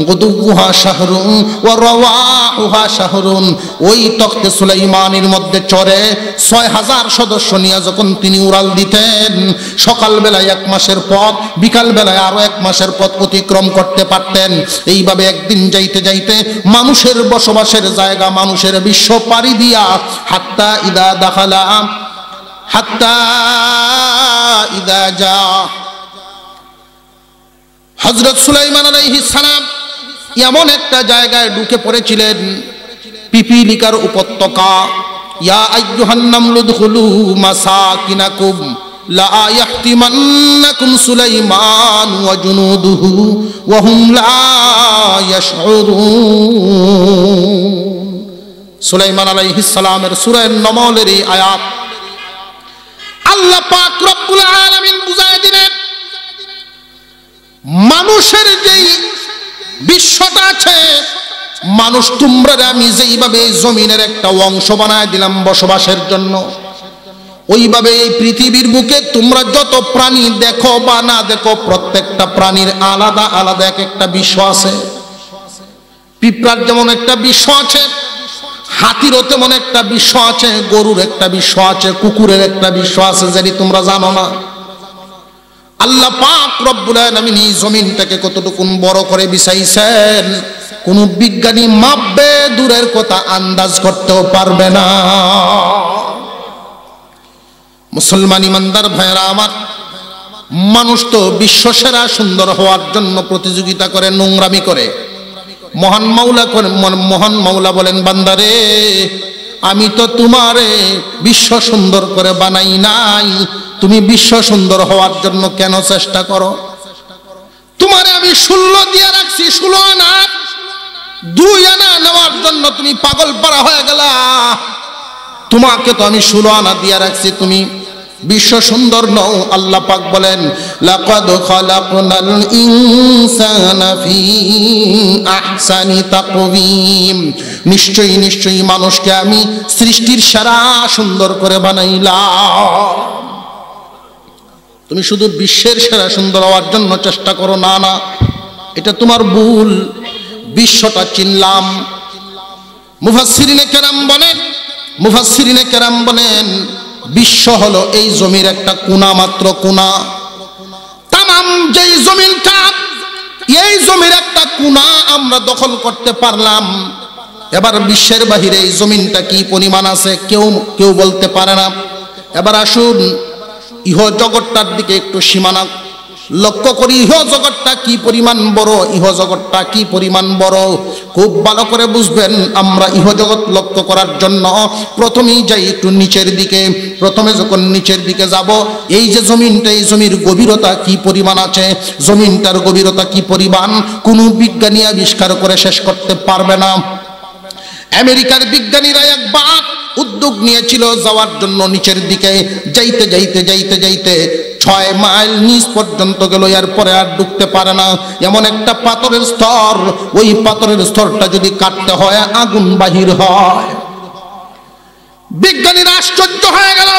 গুদুহা শাহরুন ওয়া রাওয়াহুহা শাহরুন। ওই তখতে সুলাইমানির মধ্যে চড়ে ৬০০০ সদস্য নিয়ে যখন তিনি উড়াল দিতেন, সকাল বেলায় ১ মাসের পথ, বিকাল বেলায় আরো ১ মাসের পথ অতিক্রম করতে পারতেন। এইভাবে একদিন যাইতে যাইতে মানুষের বসবাসের জায়গা, মানুষের বিশ্ব পাড়ি দিয়া হাত্তা ইদা দাখালা, হাত্তা ইদা যা, হযরত সুলাইমান আলাইহিস সালাম এমন একটা জায়গায় ঢুকে পড়েছিলেন, পিপিলিকার উপত্যকা। ইয়া আইয়ুহান নামলু দুখুলু মাসাকিনাকুম লা ইয়াহতিমান্নাকুম সুলাইমান ওয়া জুনুদুহু ওয়া হুম লা ইয়াশউরুন। সুলাইমান আলাইহিস সালামের সূরা নমলের এই আয়াত আল্লাহ পাক রব্বুল আলামিন বুঝায় দিলেন, মানুষের যেই বিশ্বটা আছে, মানুষ তোমরা আমি যেইভাবে জমিনের একটা অংশ বানায় দিলাম বসবাসের জন্য, ওইভাবে এই পৃথিবীর বুকে তোমরা যত প্রাণী দেখো বা না দেখো, প্রত্যেকটা প্রাণীর আলাদা আলাদা এক একটা বিশ্ব আছে। পিঁপড়ার যেমন একটা বিশ্ব আছে, হাতিরও তেমন একটা বিশ্ব আছে, গরুর একটা বিশ্ব আছে, কুকুরের একটা বিশ্ব আছে, যেটি তোমরা জানো না। আল্লাহ পাক রব্বুল আলামিন এই জমিনটাকে কতটুকুন বড় করে বিছাইছেন, কোন বিজ্ঞানী মাপবে দূরের কথা, আন্দাজ করতেও পারবে না। মুসলমান ইমানদার ভাইরা আমার, মানুষ তো বিশ্ব সেরা সুন্দর হওয়ার জন্য প্রতিযোগিতা করে, নোংরামি করে। মহান মাওলা বলেন, বান্দারে আমি তো তোমারে বিশ্ব সুন্দর করে বানাই নাই, তুমি বিশ্ব সুন্দর হওয়ার জন্য কেন চেষ্টা করো? তোমারে আমি 16 দিয়ে রাখছি, 16 আনা, 2 আনা নেওয়ার জন্য তুমি পাগল পারা হয়ে গেলা। তোমাকে তো আমি 16 আনা দিয়ে রাখছি, তুমি বিশ্ব সুন্দর নও। আল্লাহ পাক বলেন লাকাদ খালাকনাল ইনসানা ফি আহসানি তাকওয়িম, নিশ্চয়ই নিশ্চয়ই মানুষকে আমি সৃষ্টির সেরা সুন্দর করে বানাইলাম। তুমি শুধু বিশ্বের সেরা সুন্দর হওয়ার জন্য চেষ্টা করো, না না, এটা তোমার ভুল। বিশ্বটা চিনলাম। মুফাসসিরিনে কেরাম বলেন বিশ্ব হলো এই জমির একটা কোণা মাত্র, কোণা। তামাম যেই জমিনটা, এই জমির একটা কোণা আমরা দখল করতে পারলাম। এবার বিশ্বের বাহিরে এই জমিনটা কি পরিমাণ আছে কেউ বলতে পারে না। এবার আসুন ইহ জগৎটার দিকে একটু সীমানা লক্ষ্য করি। ইহ জগৎটা কি পরিমাণ বড়, ইহ জগৎটা কি পরিমাণ বড় খুব ভালো করে বুঝবেন। আমরা ইহ জগৎ লক্ষ্য করার জন্য প্রথমেই যাই একটু নিচের দিকে। প্রথমে যখন নিচের দিকে যাব, এই যে জমিনটা, এই জমির গভীরতা কি পরিমাণ আছে, জমিনটার গভীরতা কি পরিমাণ কোনো বিজ্ঞানী আবিষ্কার করে শেষ করতে পারবে না। আমেরিকার বিজ্ঞানীরা একবার উদ্যোগ নিয়েছিল যাওয়ার জন্য নিচের দিকে। যাইতে যাইতে যাইতে যাইতে 6 মাইল নিচ পর্যন্ত গেল, এরপরে আর ঢুকতে পারে না। এমন একটা পাথরের স্তর, ওই পাথরের স্তরটা যদি কাটতে হয় আগুন বাহির হয়। বিজ্ঞানীরা আশ্চর্য হয়ে গেল,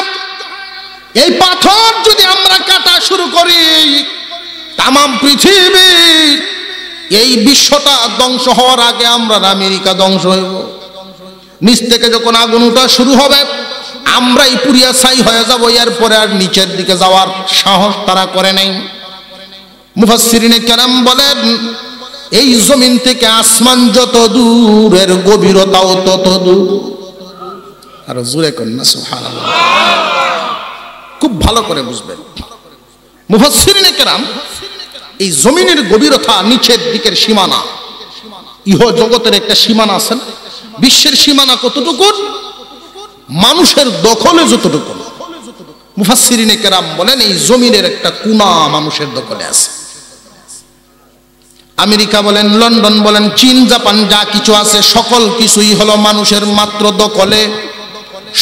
এই পাথর যদি আমরা কাটা শুরু করি, তামাম পৃথিবী, এই বিশ্বটা ধ্বংস হওয়ার আগে আমরা আমেরিকা ধ্বংস হইব। নিচ থেকে যখন আগুন ওঠা শুরু হবে আমরাই পুড়িয়া ছাই হয়ে যাব। এরপরে আর নিচের দিকে যাওয়ার সাহস তারা করে নাই। মুফাসসিরিনে কেরাম বলেন এই জমিন থেকে আসমান যত দূর, এর গভীরতাও তত দূর। আর জোরে কোন না সুবহানাল্লাহ। খুব ভালো করে বুঝবেন মুফাসসিরিনে কেরাম, এই জমিনের গভীরতা নিচের দিকের সীমানা, ইহ জগতের একটা সীমানা আছে। বিশ্বের সীমানা কতটুকু? মানুষের দখলে যতটুকু। মুফাসসিরিনে কেরাম বলেন এই জমিনের একটা কোণা মানুষের দখলে আছে। আমেরিকা বলেন, লন্ডন বলেন, চীন, জাপান যা কিছু আছে সকল কিছুই হলো মানুষের মাত্র দখলে।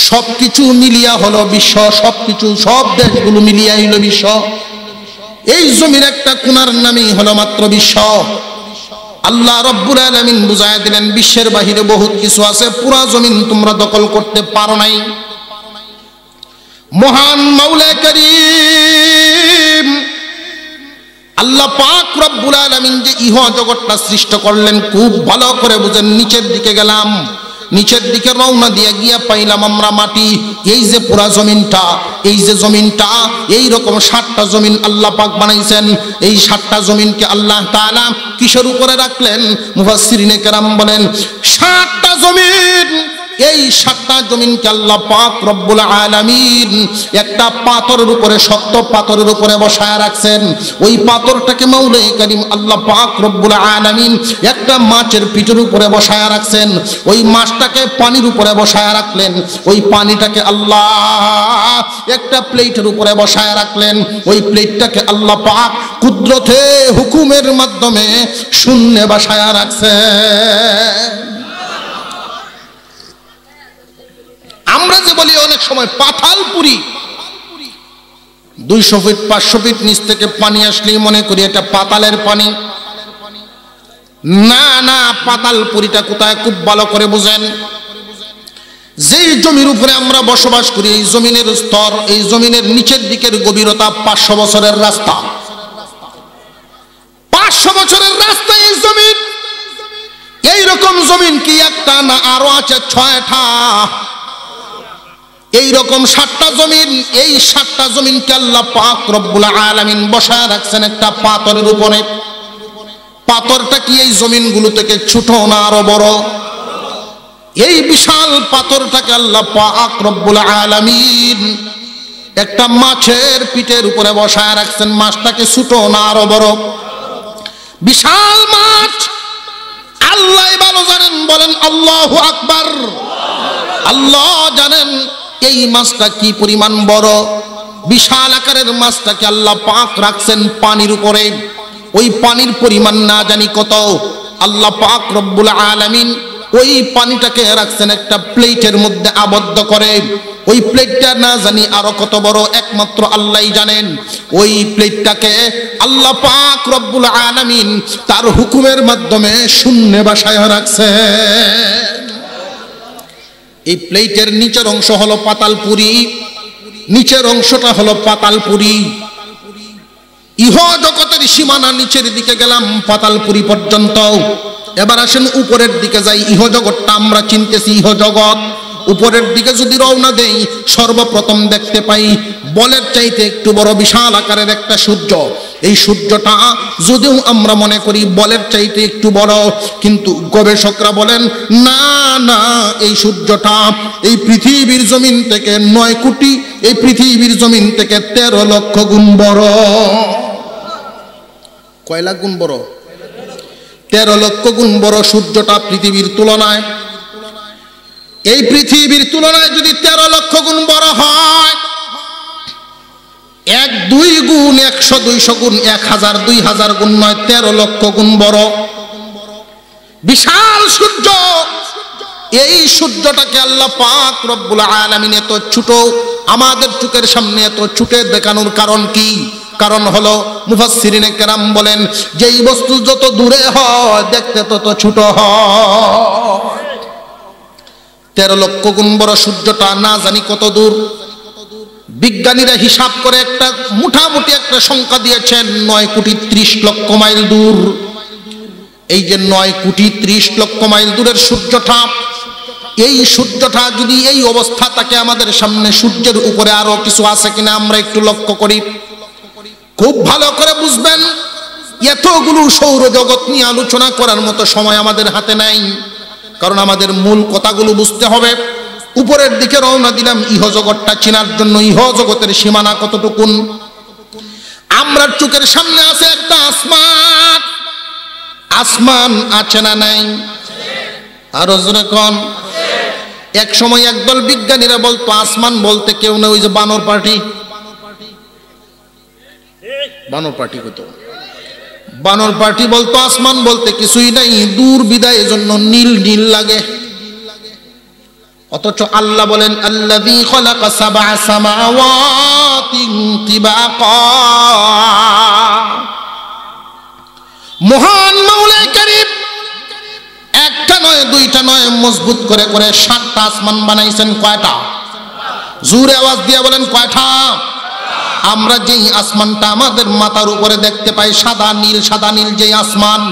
সবকিছু মিলিয়া হলো বিশ্ব, সবকিছু, সব দেশগুলো মিলিয়া হলো বিশ্ব। এই জমির একটা কোণার নামই হলো মাত্র বিশ্ব। আল্লাহ রাব্বুল আলামিন বুঝায় দিলেন বিশ্বের বাহিরে বহুত কিছু আছে, পুরা জমিন তোমরা দখল করতে পারো নাই। মহান মাওলা করিম আল্লাহ পাক রব্বুল আলামিন যে ইহ জগৎটা সৃষ্টি করলেন খুব ভালো করে বুঝেন। নিচের দিকে গেলাম, নিচের দিকে রওনা দিয়ে গিয়া পাইলাম আমরা মাটি। এই যে পুরা জমিনটা, এই যে জমিনটা, এই রকম 7টা জমিন আল্লাহ পাক বানাইছেন। এই 7টা জমিনকে আল্লাহ তাআলা কিসের উপরে রাখলেন? মুফাসসিরিনে কেরাম বলেন 7টা জমিন, এই 7টা জমিনকে আল্লাহ পাক রব্বুল আলামিন একটা পাথরের উপরে, শক্ত পাথরের উপরে বসায় রাখছেন। ওই পাথরটাকে মাওলা করিম আল্লাহ পাক রব্বুল আলামিন একটা মাছের পিঠের উপরে বসায় রাখছেন। ওই মাছটাকে পানির উপরে বসায় রাখলেন। ওই পানিটাকে আল্লাহ একটা প্লেটের উপরে বসায় রাখলেন। ওই প্লেটটাকে আল্লাহ পাক কুদরতে হুকুমের মাধ্যমে শূন্যে বসায় রাখছেন। আমরা যে বলি অনেক সময় পাতালপুরি, 200 ফিট 500 ফিট নিচ থেকে পানি আসলেই মনে করি এটা পাতালের পানি। না না, পাতালপুরিটা কোথায় খুব ভালো করে বুঝেন। যেই জমির উপরে আমরা বসবাস করি, এই জমিনের স্তর, এই জমিনের নিচের দিকের গভীরতা 500 বছরের রাস্তা। 500 বছরের রাস্তা এই জমিন। এইরকম জমিন কি একটা না আরো আছে 6টা। এই রকম 7টা জমিন, এই 7টা জমিনকে আল্লাহ পাক রব্বুল আলামিন বসায় রাখছেন একটা পাথরের উপরে। পাথরটা কি এই জমিনগুলো থেকে ছোট না আরো বড়? এই বিশাল পাথরটাকে আল্লাহ পাক রব্বুল আলামিন একটা মাছের পিঠের উপরে বসায় রাখছেন। মাছটাকে ছোট না আরো বড়? বিশাল মাছ। আল্লাহ ভালো জানেন, বলেন আল্লাহু আকবার। আল্লাহ জানেন এই মাছটা কি পরিমাণ বড়। বিশাল আকারের মাছটাকে আল্লাহ পাক রাখছেন পানির উপরে। ওই পানির পরিমাণ না জানি কত। আল্লাহ পাক রব্বুল আলামিন ওই পানিটাকে রাখছেন একটা প্লেটের মধ্যে আবদ্ধ করে। ওই প্লেটটা না জানি আরো কত বড়, একমাত্র আল্লাহই জানেন। ওই প্লেটটাকে আল্লাহ পাক রব্বুল আলামিন তার হুকুমের মাধ্যমে শূন্যে বাসায় রাখছে। এই প্লেটের নিচের অংশ হলো পাতালপুরি, নিচের অংশটা হলো পাতালপুরি। ইহ জগতের সীমানা নিচের দিকে গেলাম পাতালপুরি পর্যন্ত। এবার আসেন উপরের দিকে যাই। ইহ জগৎটা আমরা চিনতেছি ইহ জগৎ। উপরের দিকে যদি রওনা দেই, সর্বপ্রথম দেখতে পাই বলের চাইতে একটু বড় বিশাল আকারের একটা সূর্য। এই সূর্যটা যদিও আমরা মনে করি বলের চাইতে একটু বড়, কিন্তু গবেষকরা বলেন না না, এই সূর্যটা এই পৃথিবীর জমিন থেকে 9 কোটি, এই পৃথিবীর জমিন থেকে 13 লক্ষ গুণ বড়। কয় লাখ গুণ বড়? 13 লক্ষ গুণ বড় সূর্যটা পৃথিবীর তুলনায়। এই পৃথিবীর তুলনায় যদি 13 লক্ষ গুণ বড় হয়, 1 2 গুণ 100 200 গুণ 1000 2000 গুণ নয়, 13 লক্ষ গুণ বড় বিশাল সূর্য। এই সূর্যটাকে আল্লাহ পাক রব্বুল আলামিন এত ছোট, আমাদের চোখের সামনে এত ছোট দেখানোর কারণ কি? কারণ হলো মুফাসসিরিনে কেরাম বলেন যে এই বস্তু যত দূরে হয় দেখতে তত ছোট হয়। 13 লক্ষ গুণ বড় সূর্যটা না জানি কত দূর। বিজ্ঞানীরা হিসাব করে একটা মোটামুটি একটা সংখ্যা দিয়েছেন 9 কোটি 30 লক্ষ মাইল দূর। এই যে 9 কোটি 30 লক্ষ মাইল দূরের সূর্যটা, এই সূর্যটা যদি এই অবস্থা থাকে আমাদের সামনে, সূর্যের উপরে আরো কিছু আছে কিনা আমরা একটু লক্ষ্য করি। খুব ভালো করে বুঝবেন, এতগুলো সৌরজগৎ নিয়ে আলোচনা করার মতো সময় আমাদের হাতে নাই, কারণ আমাদের মূল কথাগুলো বুঝতে হবে। উপরের দিকে রওনা দিলাম ইহ জগৎটা চেনার জন্য। ইহ জগতের সীমানা কতটুকুন? আমরা চোখের সামনে আছে একটা আসমান। আসমান আছে না নাই? আরো জোরে কোন? এক সময় একদল বিজ্ঞানীরা বলতো আসমান বলতে কেউ না, ওই যে বানর পার্টি। বানর পার্টি কত? বানর পার্টি বলতো আসমান বলতে কিছুই নাই, দূর বিদায় এজন্য নীল নীল লাগে। অথচ আল্লাহ বলেন আল্লাযী খালাকা সাবআ সামাওয়াতিন তিবাকা। মহান মাওলা কারীম একটা নয় দুইটা নয়, মজবুত করে করে 7টা আসমান বানাইছেন। কয়টা? জোরে আওয়াজ দিয়ে বলেন কয়টা? আমরা যেই আসমানটা আমাদের মাথার উপরে দেখতে পাই সাদা নীল যেই আসমান,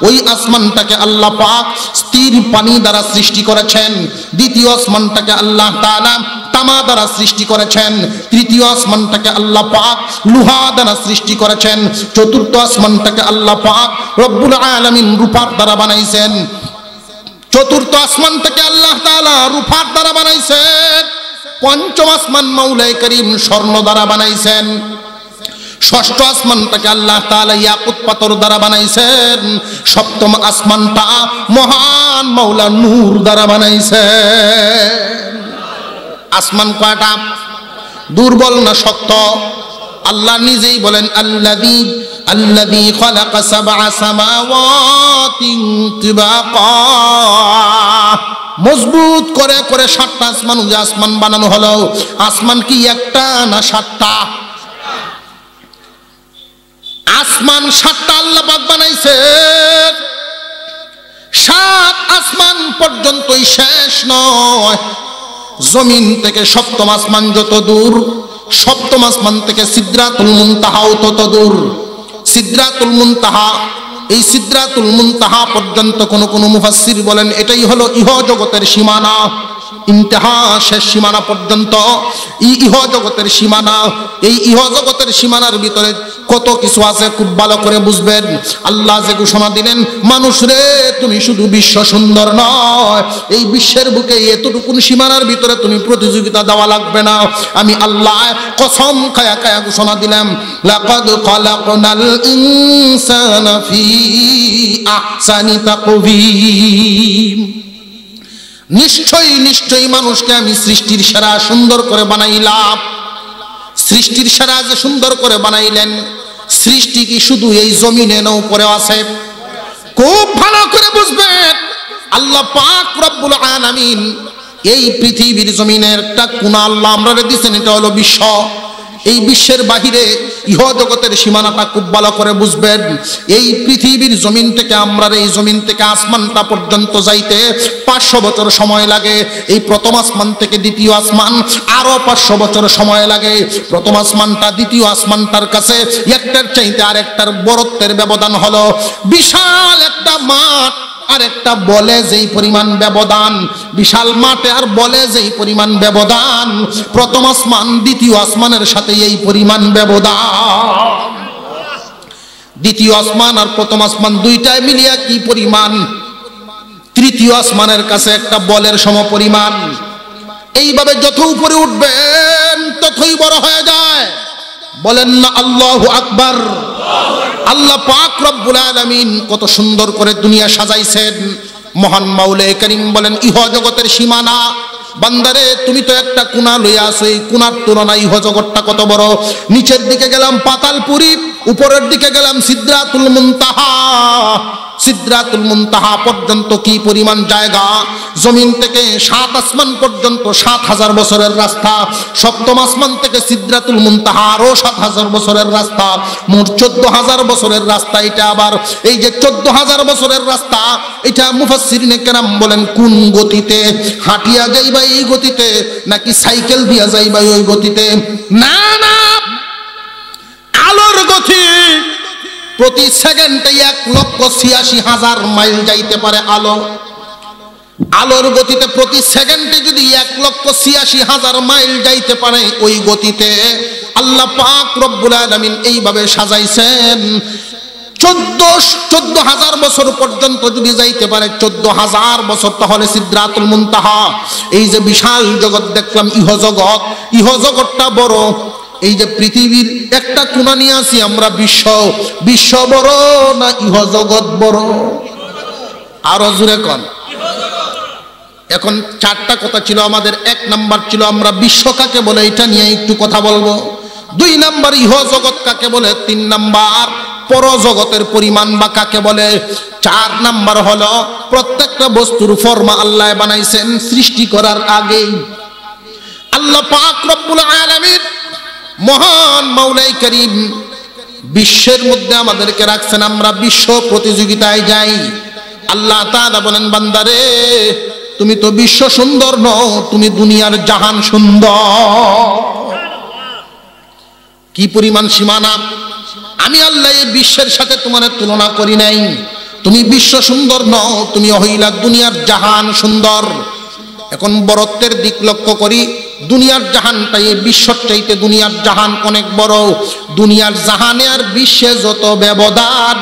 ওই আসমানটাকে আল্লাহ পাক স্থির পানি দ্বারা সৃষ্টি করেছেন। দ্বিতীয় আসমানটাকে আল্লাহ তাআলা তামা দ্বারা সৃষ্টি করেছেন। তৃতীয় আসমানটাকে আল্লাহ পাক লোহা দ্বারা সৃষ্টি করেছেন। চতুর্থ আসমানটাকে আল্লাহ পাক রব্বুল আলামিন রূপার দ্বারা বানাইছেন। চতুর্থ আসমানটাকে আল্লাহ তাআলা রূপার দ্বারা বানাইছেন। পঞ্চম আসমান মাওলাই করিম স্বর্ণ দ্বারা বানাইছেন। ষষ্ঠ আসমানটাকে আল্লাহ তাআলা ইয়াকুত পাথর দ্বারা বানাইছেন। সপ্তম আসমানটা মহান মাওলা নূর দ্বারা বানাইছেন। আসমান কয়টা? দুর্বল না শক্ত? আল্লাহ নিজেই বলেন আল্লাযী খালাকা সাবআ সামাওয়াতিন তিবাকা। মজবুত করে করে 7টা আসমান, যে আসমান বানানো হলো, আসমান কি একটা না 7টা? আসমান 7টা আল্লাহ পাক বানাইছে। 7 আসমান পর্যন্তই শেষ নয়। জমিন থেকে সপ্তম আসমান যত দূর, সপ্তম আসমান থেকে সিদরাতুল মুনতাহাও তত দূর। সিদরাতুল মুনতাহা, এই সিদরাতুল মুনতাহা পর্যন্ত কোন মুফাসসির বলেন এটাই হলো ইহ জগতের সীমানা। ইন্তেহা শেষ সীমানা পর্যন্ত ইহ জগতের সীমানা। এই ইহ জগতের সীমানার ভিতরে কত কিছু আছে খুব ভালো করে বুঝবেন। আল্লাহ যে ঘোষণা দিলেন, মানুষ রে তুমি শুধু বিশ্ব সুন্দর নয়, এই বিশ্বের বুকে এতটুকুন সীমানার ভিতরে তুমি প্রতিযোগিতা দেওয়া লাগবে না। আমি আল্লাহ কসম খায়া খায়া ঘোষণা দিলাম, লাকাদ খালাকনাল ইনসানা ফি আহসানি তাকওয়িম। নিশ্চয়ই মানুষকে আমি সৃষ্টির সেরা সুন্দর করে বানাইলাম। সৃষ্টির সেরা যে সুন্দর করে বানাইলেন, সৃষ্টি কি শুধু এই জমিনে না উপরে আছে? খুব ভালো করে বুঝবেন। আল্লাহ পাক রব্বুল আলামিন এই পৃথিবীর জমিনের একটা কোণা আল্লাহ আমরারে দিয়েছেন, এটা হলো বিশ্ব। এই বিশ্বের বাহিরে ইহ জগতের সীমানাটা খুব ভালো করে বুঝবেন। এই পৃথিবীর জমিন থেকে আমরা এই জমিন থেকে আসমানটা পর্যন্ত যাইতে 500 বছর সময় লাগে। এই প্রথম আসমান থেকে দ্বিতীয় আসমান আরো 500 বছর সময় লাগে। প্রথম আসমানটা দ্বিতীয় আসমানটার কাছে একটার চাইতে আরেকটার বরত্বের ব্যবধান হলো বিশাল একটা মাঠ আর একটা বলে যেই পরিমাণ ব্যবধান, বিশাল মাঠে আর বলে যেই পরিমাণ ব্যবধান, প্রথম আসমান দ্বিতীয় আসমানের সাথে এই পরিমাণ ব্যবধান। দ্বিতীয় আসমান আর প্রথম আসমান দুইটাই মিলিয়া কি পরিমাণ? তৃতীয় আসমানের কাছে একটা বলের সমপরিমাণ। এইভাবে যত উপরে উঠবেন ততই বড় হয়ে যায়। বলেন না আল্লাহু আকবার। আল্লাহ পাক রব্বুল আলামিন কত সুন্দর করে দুনিয়া সাজাইছেন। মহান মাওলায়ে কারীম বলেন, ইহ জগতের সীমানা বান্দারে তুমি তো একটা কোণা লইয়া আসো, এই কোণার তুলনায় ইহ জগৎটা কত বড়। নিচের দিকে গেলাম পাতালপুরী, উপরের দিকে গেলাম সিদরাতুল মুনতাহা। সিদরাতুল মুনতাহা পর্যন্ত কি পরিমাণ জায়গা! জমিন থেকে 7 আসমান পর্যন্ত 7000 বছরের রাস্তা। সপ্তম আসমান থেকে সিদরাতুল মুনতাহা আরো 7000 বছরের রাস্তা, মোট 14000 বছরের রাস্তা। এটা আবার এই যে 14000 বছরের রাস্তা, এটা মুফাসসিরিনে কেরাম বলেন কোন গতিতে হাঁটিয়া যাইবা এই গতিতে, নাকি সাইকেল দিয়া যাইবা ওই গতিতে? না না, আলোর গতি। প্রতি সেকেন্ডে 1,86,000 মাইল যাইতে পারে আলো। আলোর গতিতে প্রতি সেকেন্ডে যদি 1,86,000 মাইল যাইতে পারে, ওই গতিতে আল্লাহ পাক রব্বুল আলামিন এইভাবে সাজাইছেন। 14,000 বছর পর্যন্ত যদি যাইতে পারে, 14,000 বছর, তাহলে সিদরাতুল মুনতাহা। এই যে বিশাল জগৎ দেখলাম, ইহ জগৎ, ইহ জগৎটা বড়। এই যে পৃথিবীর একটা কোণা নিয়ে আসি আমরা, বিশ্ব, বিশ্ব বড় না ইহ জগৎ বড়? আরো জোরে কোন। এখন 4টা কথা ছিল আমাদের। 1 নাম্বার ছিল আমরা বিশ্ব কাকে বলে, এটা নিয়ে একটু কথা বলবো। 2 নাম্বার ইহ জগৎ কাকে বলে। 3 নাম্বার পরজগতের পরিমাণ বা কাকে বলে। 4 নাম্বার হলো প্রত্যেকটা বস্তুর ফরমা আল্লাহ বানাইছেন সৃষ্টি করার আগেই। আল্লাহ পাক রব্বুল আলামিন মহান মাওলাই করিম বিশ্বের মধ্যে আমাদেরকে রাখছেন, আমরা বিশ্ব প্রতিযোগিতায় যাই। আল্লাহ তাআলা বলেন, বান্দারে তুমি তো বিশ্ব সুন্দর নও, তুমি দুনিয়ার জাহান সুন্দর। কি পরিমাণ সীমানা! আমি আল্লাহ এই বিশ্বের সাথে তোমার তুলনা করি নাই। তুমি বিশ্ব সুন্দর নও, তুমি হইলা দুনিয়ার জাহান সুন্দর। এখন বরত্বের দিক লক্ষ্য করি, দুনিয়ার জাহানটাই বিশ্বর চাইতে দুনিয়ার জাহান অনেক বড়। দুনিয়ার জাহানে আর বিশ্বে যত ব্যবধান,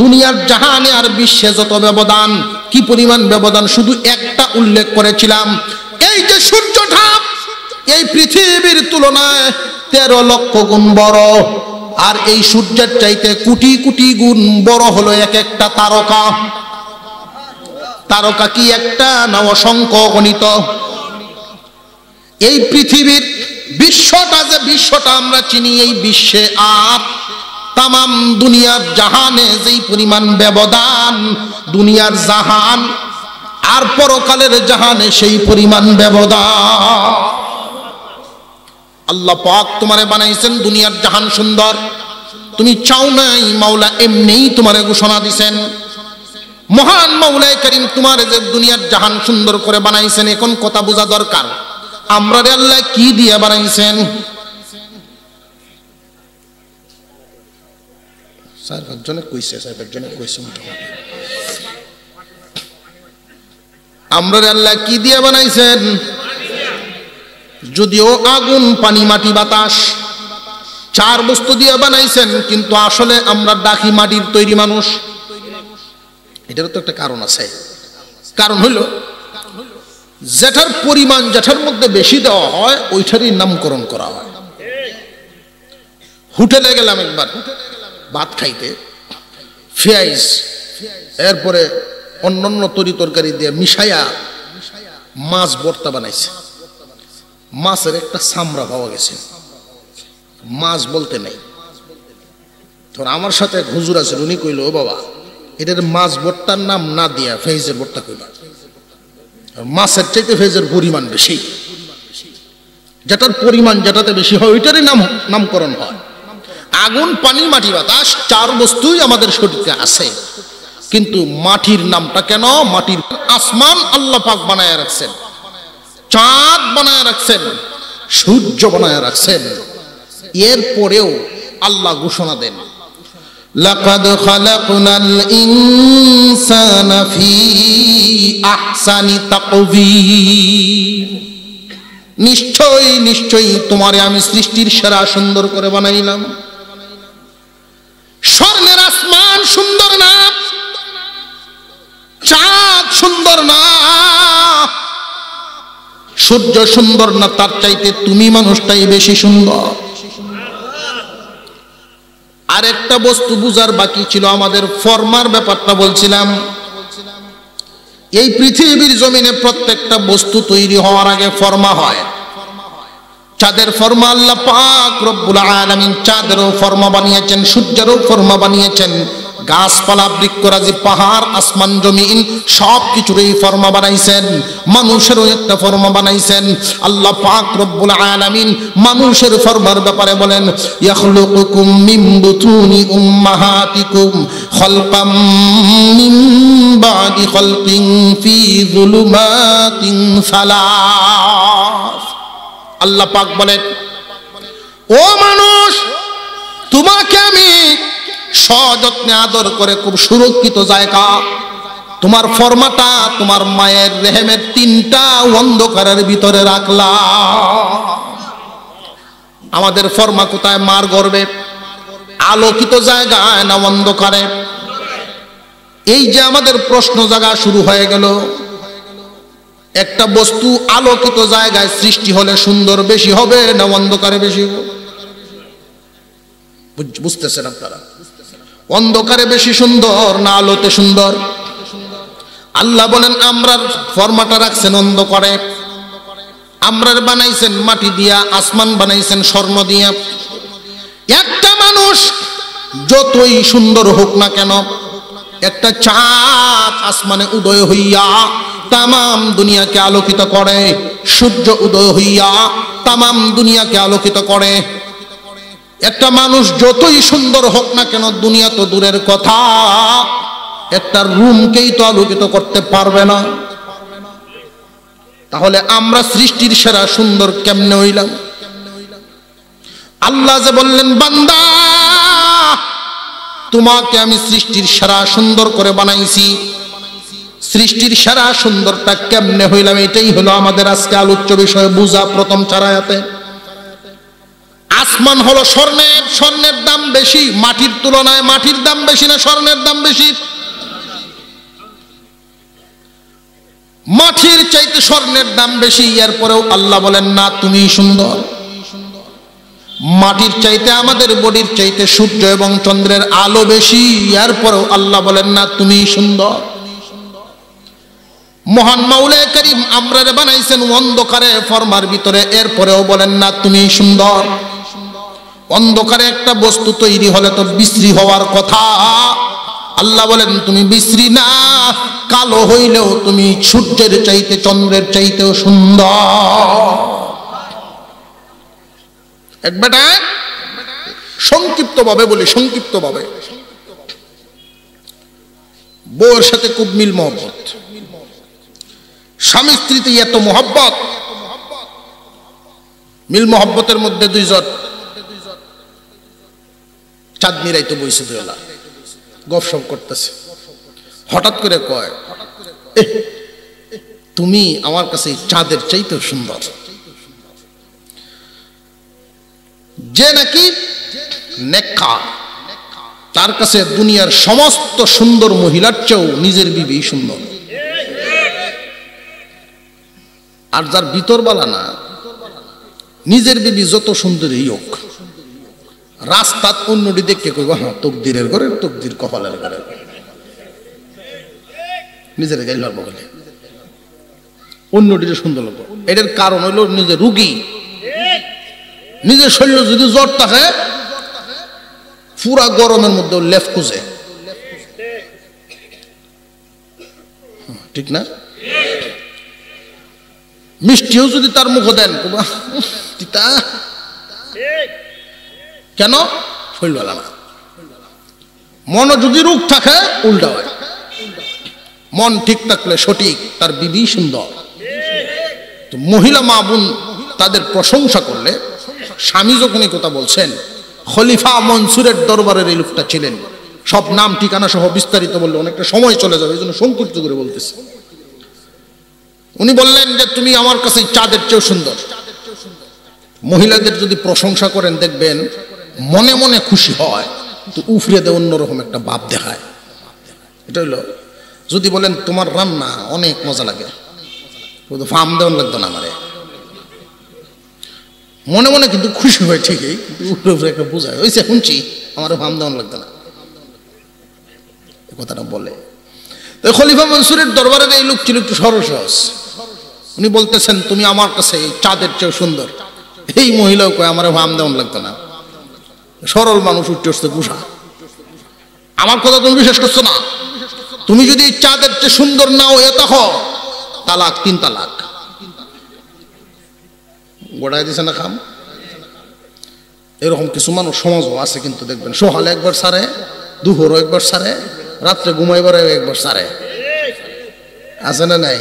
দুনিয়ার জাহানে আর বিশ্বে যত ব্যবধান, কি পরিমাণ ব্যবধান! শুধু একটা উল্লেখ করেছিলাম, এই যে সূর্যটা এই পৃথিবীর তুলনায় 13 লক্ষ গুণ বড়। আর এই সূর্যের চাইতে কোটি কোটি গুণ বড় হলো এক একটা তারকা। তারকা কি একটা না অসংখ্য গণিত? এই পৃথিবীর বিশ্বটা, যে বিশ্বটা আমরা চিনি, এই বিশ্বে আর তামাম দুনিয়ার জাহানে যেই পরিমাণ ব্যবধান, দুনিয়ার জাহান আর পরকালের জাহানে সেই পরিমাণ ব্যবধান। আল্লাহ পাক তোমারে বানাইছেন দুনিয়ার জাহান সুন্দর। তুমি চাও নাই, মাওলা এমনিই তোমারে ঘোষণা দিছেন। মহান মাওলাই করিম তোমার যে দুনিয়ার জাহান সুন্দর করে বানাইছেন। এখন কথা বোঝা দরকার, আমরা আল্লাহ কি দিয়ে বানাইছেন? আমরা আল্লাহ কি দিয়ে বানাইছেন? যদিও আগুন, পানি, মাটি, বাতাস 4 বস্তু দিয়ে বানাইছেন, কিন্তু আসলে আমরা ডাকি মাটির তৈরি মানুষ। এটারও তো একটা কারণ আছে। কারণ হইল যেটার পরিমাণ, যেটার মধ্যে বেশি দেওয়া হয়, ওইটারই নামকরণ করা হয়। হোটেলে গেলাম একবার ভাত খাইতে, পেঁয়াজ এরপরে অন্যান্য তরি তরকারি দিয়ে মিশাইয়া মাছ ভর্তা বানাইছে। মাছের একটা চামড়া পাওয়া গেছে, মাছ বলতে নাই। তখন আমার সাথে হুজুর আছে, উনি কইল, ও বাবা এটার মাছ ভর্তার নাম না দিয়া ফেজের ভর্তা কইবা। মাছের চাইতে ফেজের পরিমাণ বেশি, যেটার পরিমাণ যেটাতে বেশি হয় ওইটারই নামকরণ হয়। আগুন, পানি, মাটি, বাতাস 4 বস্তুই আমাদের শরীরে আছে, কিন্তু মাটির নামটা কেন? মাটির আসমান আল্লাহ পাক বানায় রাখছেন, চাঁদ বানায় রাখছেন, সূর্য বানায় রাখছেন। এরপরেও আল্লাহ ঘোষণা দেন, লাকাদ খালাকনাল ইনসানা ফি আহসানি তাকওয়িম। নিশ্চয়ই নিশ্চয়ই তোমারে আমি সৃষ্টির সেরা সুন্দর করে বানাইলাম। স্বর্ণের আসমান সুন্দর না, চাঁদ সুন্দর না, সূর্য সুন্দর না, তার চাইতে তুমি মানুষটাই বেশি সুন্দর। আর একটা বস্তু বুঝার বাকি ছিল আমাদের, ফরমার ব্যাপারটা বলছিলাম। এই পৃথিবীর জমিনে প্রত্যেকটা বস্তু তৈরি হওয়ার আগে ফরমা হয়। চাঁদের ফরমা আল্লাহ পাক রব্বুল আলামিন চাঁদেরও ফরমা বানিয়েছেন, সূর্যেরও ফরমা বানিয়েছেন, গাছপালা, বৃক্ষরাজি, পাহাড়, আসমান, জমিন সব কিছুরই ফরমা বানাইছেন। মানুষেরও একটা ফরমা বানাইছেন। আল্লাহ পাক রব্বুল আলামিন মানুষের ফরমার ব্যাপারে বলেন, ইয়াখলুকুকুম মিন বুতুনি উম্মাহাতিকুম খালকাম মিন বাদি খালকিন ফি যুলুমাতিন সালাস। আল্লাহ পাক বলেন, ও মানুষ, তোমাকে আমি সযত্নে আদর করে খুব সুরক্ষিত জায়গা, তোমার ফরমাটা তোমার মায়ের রেহেমের 3টা অন্ধকারের ভিতরে রাখলাম। আমাদের ফরমা কোথায়? মার গর্ভে। আলোকিত জায়গায় না অন্ধকারে? এই যে আমাদের প্রশ্ন জাগা শুরু হয়ে গেল। একটা বস্তু আলোকিত জায়গায় সৃষ্টি হলে সুন্দর বেশি হবে না অন্ধকারে বেশি হবে? বুঝতেছেন আপনারা? অন্ধকারে বেশি সুন্দর না আলোতে সুন্দর? আল্লাহ বলেন, আমরার ফরমাটা রাখছেন অন্ধকারে, আমরার বানাইছেন মাটি দিয়া, আসমান বানাইছেন স্বর্ণ দিয়া। একটা মানুষ যতই সুন্দর হোক না কেন, একটা চাঁদ আসমানে উদয় হইয়া তামাম দুনিয়াকে আলোকিত করে, সূর্য উদয় হইয়া তামাম দুনিয়াকে আলোকিত করে। একটা মানুষ যতই সুন্দর হোক না কেন, দুনিয়া তো দূরের কথা, একটা রুমকেই তো আলোকিত করতে পারবে না। তাহলে আমরা সৃষ্টির সেরা সুন্দর কেমনে হইলাম? আল্লাহ যে বললেন, বান্দা তোমাকে আমি সৃষ্টির সেরা সুন্দর করে বানাইছি। সৃষ্টির সেরা সুন্দরটা কেমনে হইলাম, এটাই হলো আমাদের আজকে আলোচ্য বিষয় বুঝা। প্রথম 4 আয়াতে আসমান হলো স্বর্ণের, স্বর্ণের দাম বেশি মাটির তুলনায়। মাটির দাম বেশি না স্বর্ণের দাম বেশি? মাটির চাইতে স্বর্ণের দাম বেশি। এরপরেও আল্লাহ বলেন, না তুমি সুন্দর। মাটির চাইতে, আমাদের বডির চাইতে সূর্য এবং চন্দ্রের আলো বেশি। এরপরেও আল্লাহ বলেন, না তুমি সুন্দর। মহান মাওলা করিম আমরারে বানাইছেন অন্ধকারে ফরমার ভিতরে, এরপরেও বলেন, না তুমি সুন্দর। অন্ধকারে একটা বস্তু তৈরি হলে তো বিশ্রী হওয়ার কথা। আল্লাহ বলেন, তুমি বিশ্রী না, কালো হইলেও তুমি সূর্যের চাইতে, চন্দ্রের চাইতেও সুন্দর। এক বেটা সংক্ষিপ্ত ভাবে বলি, সংক্ষিপ্ত ভাবে, বউয়ের সাথে খুব মিল মহব্বত, স্বামী স্ত্রীতে এত মহব্বত, মিল মহব্বতের মধ্যে 2 জন চাঁদনি রাইতে বইছে, 2 বেলা গপসপ করতেছে। হঠাৎ করে কয়, তুমি আমার কাছে চাঁদের চাইতেও সুন্দর। যে নাকি নেককার, তার কাছে দুনিয়ার সমস্ত সুন্দর মহিলার চেয়েও নিজের বিবি সুন্দর। আর যার ভিতরবালা না, নিজের বিবি যত সুন্দরই হোক, রাস্তাত অন্যটি দেখে কইব, হ্যাঁ তকদিরের ঘরে, তকদির কপালের ঘরে, নিজের গাইল বলে অন্যটির সুন্দর লাগবে। এটার কারণ হইল নিজের রুগী। নিজের শরীর যদি জ্বর থাকে, পুরা গরমের মধ্যে লেপ খুঁজে, ঠিক না? মিষ্টিও যদি তার মুখে দেন তিতা, কেন? শৈলওয়ালা না। মন যদি রোগ থাকে উল্টা হয়, মন ঠিক থাকলে সঠিক, তার বিবি সুন্দর। তো মহিলা মা বোন তাদের প্রশংসা করলে, স্বামী যখন এই কথা বলছেন, খলিফা মনসুরের দরবারের এই লোকটা ছিলেন, সব নাম ঠিকানা সহ বিস্তারিত বললে অনেকটা সময় চলে যাবে, এই জন্য সংক্ষিপ্ত করে বলতেছি। উনি বললেন যে তুমি আমার কাছে চাঁদের চেয়েও সুন্দর। মহিলাদের যদি প্রশংসা করেন দেখবেন মনে মনে খুশি হয়, তো উফরে দেয় অন্যরকম একটা ভাব দেখায়। এটা হইল যদি বলেন তোমার রান্না অনেক মজা লাগে, ফার্ম দেওয়ান লাগতো না আমারে, মনে মনে কিন্তু খুশি হয় ঠিকই, কিন্তু উপরে উপরে একটা বোঝায় হয়েছে শুনছি আমার ফার্ম দেওয়ান লাগতো না, কথাটা বলে। তো খলিফা মনসুরের দরবারের এই লোক ছিল একটু সরল সহজ। উনি বলতেছেন তুমি আমার কাছে চাঁদের চেয়ে সুন্দর। এই মহিলাও কয় আমার ফার্ম দেওয়ান লাগতো না। সরল মানুষ উঠতে উঠতে গুসা, আমার কথা তুমি বিশ্বাস করছো না? তুমি যদি চাঁদের চেয়ে সুন্দর না হয়ে থাকো, তালাক, 3 তালাক। গোড়ায় দিছে না খাম। এরকম কিছু মানুষ সমাজও আছে, কিন্তু দেখবেন সকালে একবার সারে, দুপুরও একবার সারে, রাত্রে ঘুমাইবার একবার সারে, আছে না নাই?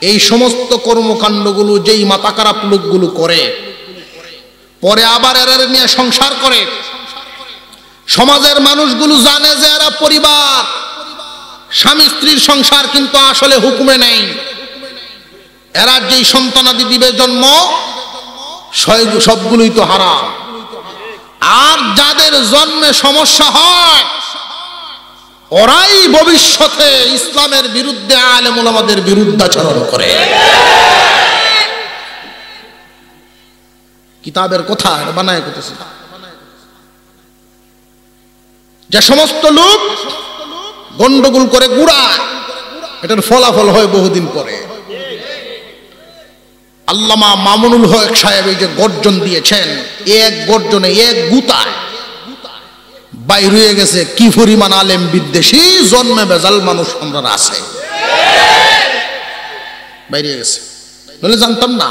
এই সমস্ত কর্মকাণ্ডগুলো যেই মাথা খারাপ লোকগুলো করে, পরে আবার এরা নিয়ে সংসার করে। সমাজের মানুষগুলো জানে যে এরা পরিবার, স্বামী স্ত্রীর সংসার, কিন্তু আসলে হুকুমে নেই। এরা যেই সন্তানাদি দিবে জন্ম, সবগুলোই তো হারাম। আর যাদের জন্মে সমস্যা হয়, ওরাই ভবিষ্যতে ইসলামের বিরুদ্ধে, আলেম ওলামাদের বিরুদ্ধাচরণ করে। কিতাবের কথা বানায় করতেছে। যে সমস্ত লোক গন্ডগোল করে গুড়ায়, এটার ফলাফল হয় বহুদিন পরে। আল্লামা মামুনুল হক সাহেব এই যে গর্জন দিয়েছেন, এক গর্জনে, এক গুতায় বাইর হয়ে গেছে কি পরিমাণ আলেম বিদ্বেষী, জন্মে বেজাল মানুষ আমরা আছে, বাইরে গেছে। বলে জানতাম না।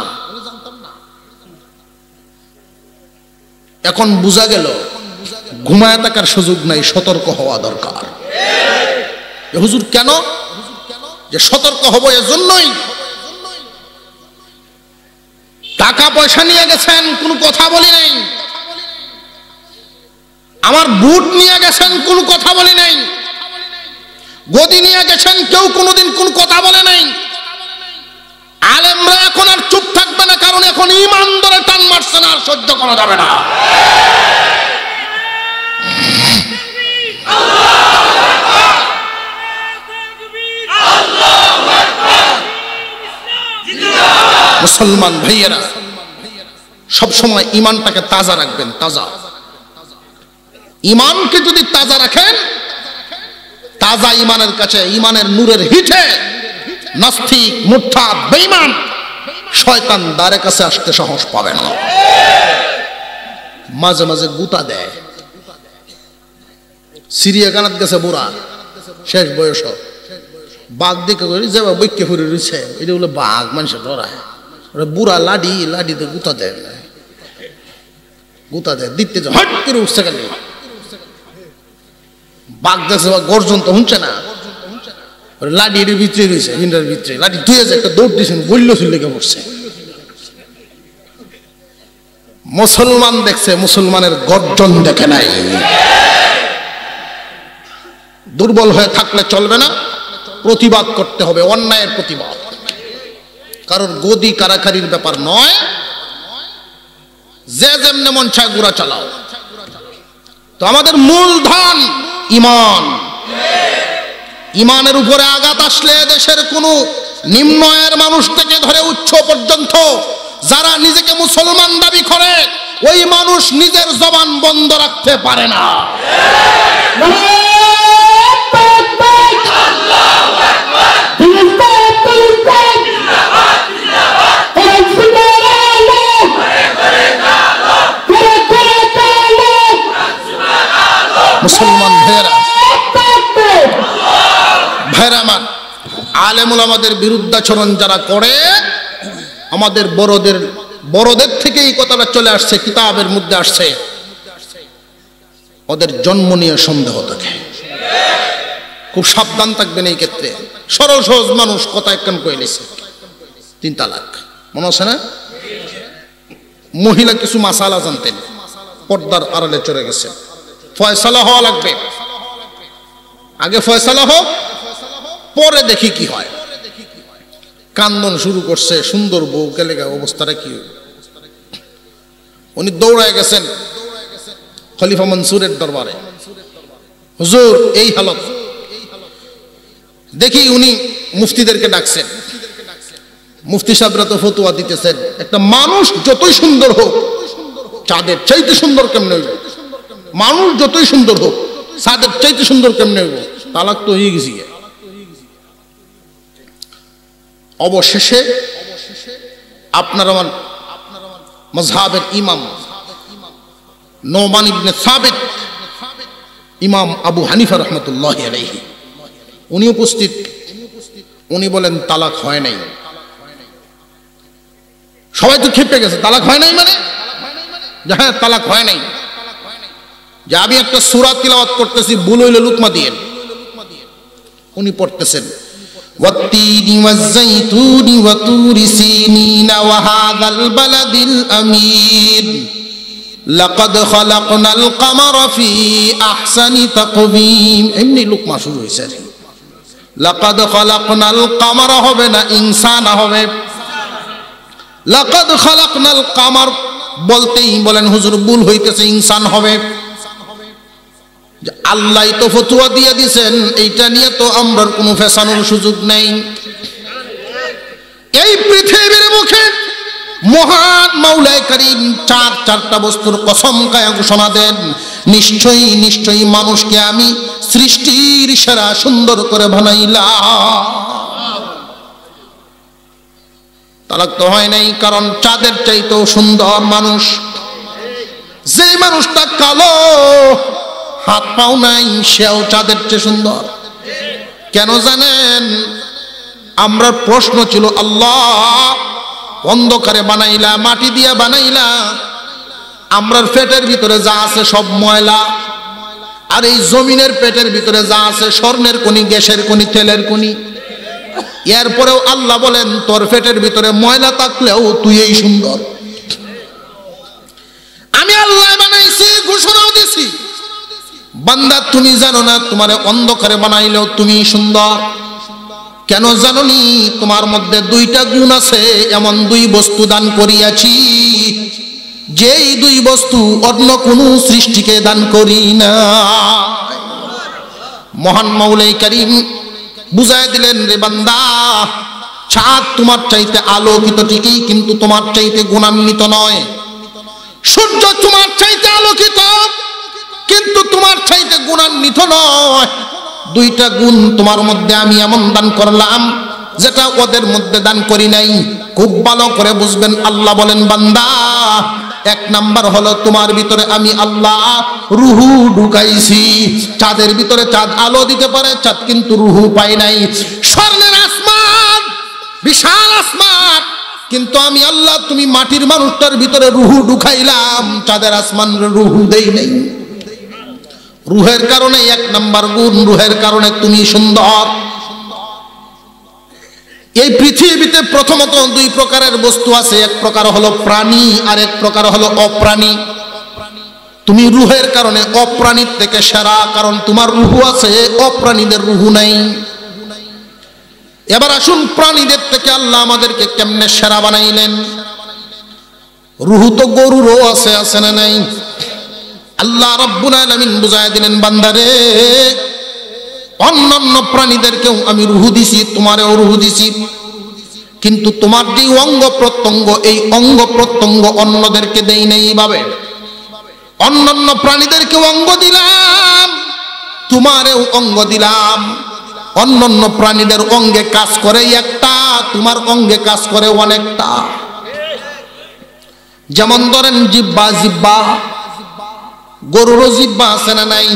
এখন বোঝা গেল ঘুমায় থাকার সুযোগ নাই, সতর্ক হওয়া দরকার। হুজুর কেন? যে সতর্ক হব এজন্যই, টাকা পয়সা নিয়ে গেছেন কোনো কথা বলি নাই, আমার বুট নিয়ে গেছেন কোনো কথা বলি নাই, গদি নিয়ে গেছেন কেউ কোনোদিন কোনো কথা বলে নাই। আলেমরা এখন আর চুপ থাকবে না, কারণ এখন ঈমান ধরে টান মারছে না, আর সহ্য করা যাবে না। মুসলমান ভাইয়েরা সবসময় ঈমানটাকে তাজা রাখবেন। তাজা ঈমানকে যদি তাজা রাখেন, তাজা ঈমানের কাছে, ঈমানের নূরের হিটে নাস্তিক, মুরতাদ, বেঈমান, শয়তান দ্বারে কাছে আসতে সাহস পাবে না। মাঝে মাঝে গুতা দেয়। সিরিয়াখানাত গেছে বুড়া, শেষ বয়স, বাঘ দেখে যে বৈক্য ফুরে রয়েছে, এটা বলে বাঘ, মানুষের ডরায়। বুড়া লাঠিতে গুতা দেয়, গুতা দেয়, দিতে হট করে উঠছে গেলে বাঘ দেখছে, গর্জন তো শুনছে না, লাঠির ভিতরে রয়েছে, ইন্ডার ভিতরে লাঠি ধুয়ে যে একটা দৌড় দিয়েছেন, বললো লেগে পড়ছে। মুসলমান দেখছে, মুসলমানের গর্জন দেখে নাই। দুর্বল হয়ে থাকলে চলবে না, প্রতিবাদ করতে হবে, অন্যায়ের প্রতিবাদ। কারণ গদি কারাকারির ব্যাপার নয়, যে যেমনে মন চায় গুড়া চালাও। তো আমাদের মূলধন ঈমান। ঈমানের উপরে আঘাত আসলে দেশের কোনো নিম্ন আয়ের মানুষ থেকে ধরে উচ্চ পর্যন্ত যারা নিজেকে মুসলমান দাবি করে, ওই মানুষ নিজের জবান বন্ধ রাখতে পারে না। মুসলমান ভাইয়েরা, ভাইরা আমার, আলেম ওলামাদের বিরুদ্ধাচরণ যারা করে, আমাদের বড়দের থেকে এই কথাটা চলে আসছে, কিতাবের মধ্যে আসছে, ওদের জন্ম নিয়ে সন্দেহ থাকে। খুব সাবধান থাকবেন এই ক্ষেত্রে। সরল সহজ মানুষ কথা একখান কইলেছে 3 তালাক, মনে আছে না? মহিলা কিছু মাসালা জানতেন, পর্দার আড়ালে চলে গেছে। ফয়সালা হওয়া লাগবে, আগে ফয়সালা হোক, পরে দেখি কি হয়। কান্দন শুরু করছে, সুন্দর বউ গেলে অবস্থাটা কি? উনি দৌড়ায় গেছেন খলিফা মনসুরের দরবারে, হুজুর এই হালত। দেখি উনি মুফতিদেরকে ডাকছেন, মুফতি সাহেবরা তো ফতোয়া দিতেছেন, একটা মানুষ যতই সুন্দর হোক, চাঁদের চাইতে সুন্দর কেমনে হইব? মানুষ যতই সুন্দর হোক, চাঁদের চাইতে সুন্দর কেমনে হইব? তালাক তো হয়ে গেছি। অবশেষে আপনার আমার মাযহাবের ইমাম নোমান ইবনে সাবিত, ইমাম আবু হানিফা রাহমাতুল্লাহি আলাইহি, উনি উপস্থিত। উনি বলেন তালাক হয় নাই। সবাই তো খেপে গেছে, তালাক হয় নাই মানে? হ্যাঁ, তালাক হয় নাই। যে আমি একটা সূরা তিলাওয়াত করতেছি, ভুল হইলে লুকমা দিয়েন। উনি পড়তেছেন ওয়াত্তিনি ওয়াজ্জাইতুনি ওয়া তুরি সিনিনা ওয়া হাযাল বালাদিল আমিন লাকাদ খালাকনাল কামারা ফি আহসানি তাকবীম। এমনি লুকমা শুরু হয়েছে। লাকাদ খালাকনাল কামারা হবে না, ইনসানা হবে। লাকাদ খালাকনাল কামার বলতেই বলেন হুজুর ভুল হইতেছে, ইনসান হবে। আল্লাহ তো ফতোয়া দিয়ে দিয়েছেন, এইটা নিয়ে তো আমরা কোনো ফেসানোর সুযোগ নেই। এই পৃথিবীর মুখে মহান মাওলাই করিম চারটা বস্তুর কসম খায়া ঘোষণা দেন, নিশ্চয়ই নিশ্চয়ই মানুষকে আমি সৃষ্টির সেরা সুন্দর করে বানাইলাম। তালাক তো হয় নাই, কারণ চাঁদের চাইতেও সুন্দর মানুষ। যে মানুষটা কালো, হাত পাও নাই, সেও চাঁদের চেয়ে সুন্দর। কেন জানেন? আমরা প্রশ্ন ছিল, আল্লাহ অন্ধকারে বানাইলা, মাটি দিয়া বানাইলা, আমরার পেটের ভিতরে যা আছে সব ময়লা, আর এই জমিনের পেটের ভিতরে যা আছে স্বর্ণের খনি, গ্যাসের খনি, তেলের খনি। এরপরেও আল্লাহ বলেন তোর পেটের ভিতরে ময়লা থাকলেও তুই এই সুন্দর। আমি আল্লাহ বানাইছি, ঘোষণাও দিছি, বান্দা তুমি জানো না তোমারে অন্ধকারে বানাইলেও তুমি সুন্দর। কেন জানোনি? তোমার মধ্যে 2টা গুণ আছে, এমন 2 বস্তু দান করিয়াছি, যেই 2 বস্তু অন্য কোন সৃষ্টিকে দান করি না। মহান মাওলাই করিম বুঝাই দিলেন, রে বান্দা, চাঁদ তোমার চাইতে আলোকিত ঠিকই, কিন্তু তোমার চাইতে গুণান্বিত নয়। সূর্য তোমার চাইতে আলোকিত, কিন্তু তোমার চাইতে গুণান্বিত নয়। 2টা গুণ তোমার মধ্যে আমি এমন দান করলাম, যেটা ওদের মধ্যে দান করি নাই। খুব ভালো করে বুঝবেন। আল্লাহ বলেন, বান্দা, 1 নাম্বার হলো তোমার ভিতরে আমি আল্লাহ রুহু ঢুকাইছি। চাঁদের ভিতরে চাঁদ আলো দিতে পারে, চাঁদ কিন্তু রুহু পায় নাই। স্বর্ণের আসমান, বিশাল আসমান, কিন্তু আমি আল্লাহ তুমি মাটির মানুষটার ভিতরে রুহু ঢুকাইলাম, চাঁদের আসমান রুহু দেই নাই। রুহের কারণে 1 নাম্বার গুণ, রুহের কারণে তুমি সুন্দর। এই পৃথিবীতে প্রথমত 2 প্রকারের বস্তু আছে, এক প্রকার হলো প্রাণী, আর এক প্রকার হলো অপ্রাণী। তুমি রুহের কারণে অপ্রাণীর থেকে সেরা, কারণ তোমার রুহু আছে, অপ্রাণীদের রুহু নাই। এবার আসুন, প্রাণীদের থেকে আল্লাহ আমাদেরকে কেমনে সেরা বানাইলেন। রুহু তো গরুরও আছে, আছে না নাই? আল্লাহ রাব্বুল আলামিন বুঝায় দিলেন, বান্দারে, অন্যান্য প্রাণীদেরকেও আমি রুহু দিছি, তোমারেও রুহু দিছি, কিন্তু তোমার যে অঙ্গ প্রত্যঙ্গ, এই অঙ্গ প্রত্যঙ্গ অন্যদেরকে দেই নাই। এইভাবে অন্যান্য প্রাণীদেরকেও অঙ্গ দিলাম, তোমারেও অঙ্গ দিলাম। অন্যান্য প্রাণীদের অঙ্গে কাজ করে একটা, তোমার অঙ্গে কাজ করে অনেকটা। যেমন ধরেন জিহ্বা, জিহ্বা, গরুরও জিহ্বা আছে না নাই?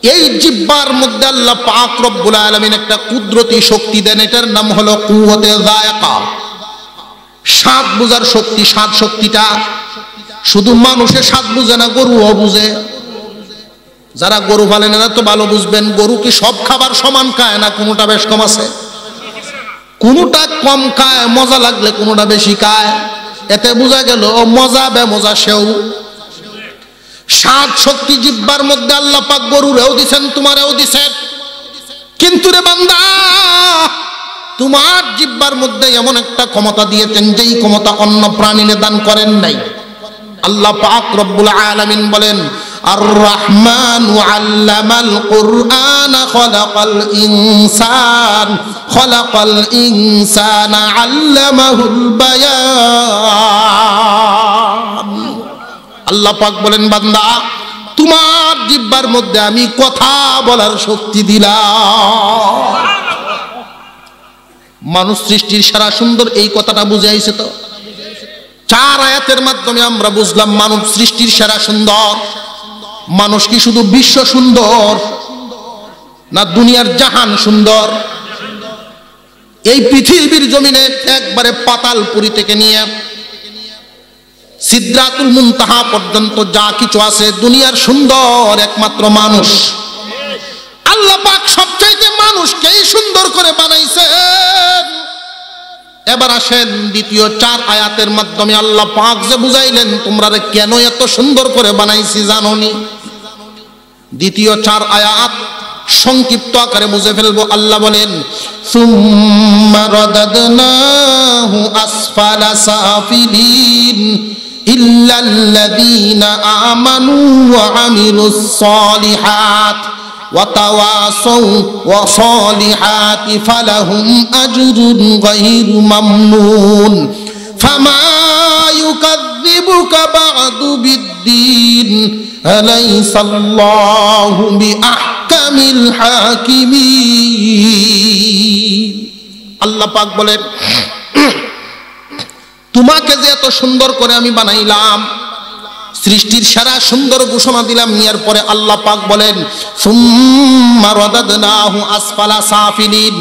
এই জিহ্বার মধ্যে আল্লাহ পাক রব্বুল আলামিন একটা কুদরতি শক্তি দেন, এটার নাম হলো কুওয়াতে যায়কা, স্বাদ বুঝার শক্তি। স্বাদ শক্তিটা শুধু মানুষের স্বাদ বুঝে না, গরুও বুঝে। যারা গরু পালেন এরা তো ভালো বুঝবেন, গরু কি সব খাবার সমান খায় না কোনোটা বেশ কম আছে? কোনোটা কম খায়, মজা লাগলে কোনোটা বেশি খায়। এতে বোঝা গেল মজা বেমজা সেও। স্বাদ শক্তি জিহ্বার মধ্যে আল্লাহ পাক গরুরেও দিছেন, তোমারেও দিছেন। কিন্তু রে বান্দা, তোমার জিহ্বার মধ্যে এমন একটা ক্ষমতা দিয়েছেন যেই ক্ষমতা অন্য প্রাণীরে দান করেন নাই। আল্লাহ পাক রব্বুল আলামিন বলেন, আর রহমানু আল্লামাল কুরআন খালাকাল ইনসানা আল্লামাহুল বায়ান। আল্লাহ পাক বলেন, বান্দা তোমার জিহ্বার মধ্যে আমি কথা বলার শক্তি দিলাম। মানুষ সৃষ্টির সেরা সুন্দর, এই কথাটা বুঝাইছে তো। 4 আয়াতের মাধ্যমে আমরা বুঝলাম মানব সৃষ্টির সেরা সুন্দর। মানুষ কি শুধু বিশ্ব সুন্দর না দুনিয়ার জাহান সুন্দর? এই পৃথিবীর জমিনে একবারে পাতালপুরি থেকে নিয়ে সিদরাতুল মুনতাহা পর্যন্ত যা কিছু আছে দুনিয়ার সুন্দর একমাত্র মানুষ। আল্লাহ পাক সবচাইতে মানুষকেই সুন্দর করে বানাইছেন। এবার আসেন দ্বিতীয় 4 আয়াতের মাধ্যমে আল্লাহ পাক যে বুঝাইলেন তোমরা কেন এত সুন্দর করে বানাইছি জানোনি। দ্বিতীয় 4 আয়াত সংক্ষিপ্ত আকারে বুঝে ফেলবো। আল্লাহ বলেন, সুম্মা রাদাদনাহু আসফালা সাফিলিন ইল্লাল্লাযীনা আমানু ওয়া আমিলুস সালিহাত وتواصوا وصالحات فلهم أجر غير ممنون فما يكذبك بعد بالدين أليس الله بأحكم الحاكمين। আল্লাহ পাক বলেন, তোমাকে যে এত সুন্দর করে আমি বানাইলাম, সৃষ্টির সারা সুন্দর ঘোষণা দিলাম, এর পরে আল্লাহ পাক বলেন, সুম্মা রাদাদনাহু আসফালা সাফিলিন,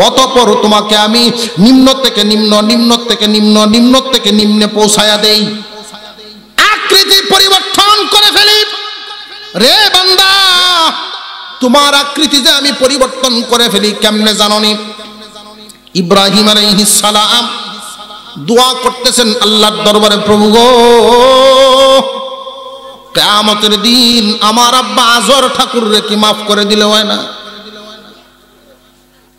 অতঃপর তোমাকে আমি নিম্ন থেকে নিম্ন, নিম্ন থেকে নিম্ন, নিম্ন থেকে নিম্নে পৌঁছায়া দেই, আকৃতি পরিবর্তন করে ফেলি। রে বান্দা, তোমার আকৃতি যে আমি পরিবর্তন করে ফেলি কেমনে জানোনি? ইব্রাহিম আলাইহিস সালাম দোয়া করতেছেন আল্লাহর দরবারে, প্রভু গো, কিয়ামতের দিন আমার আব্বা আজর ঠাকুররে কি মাফ করে দিলে হয় না?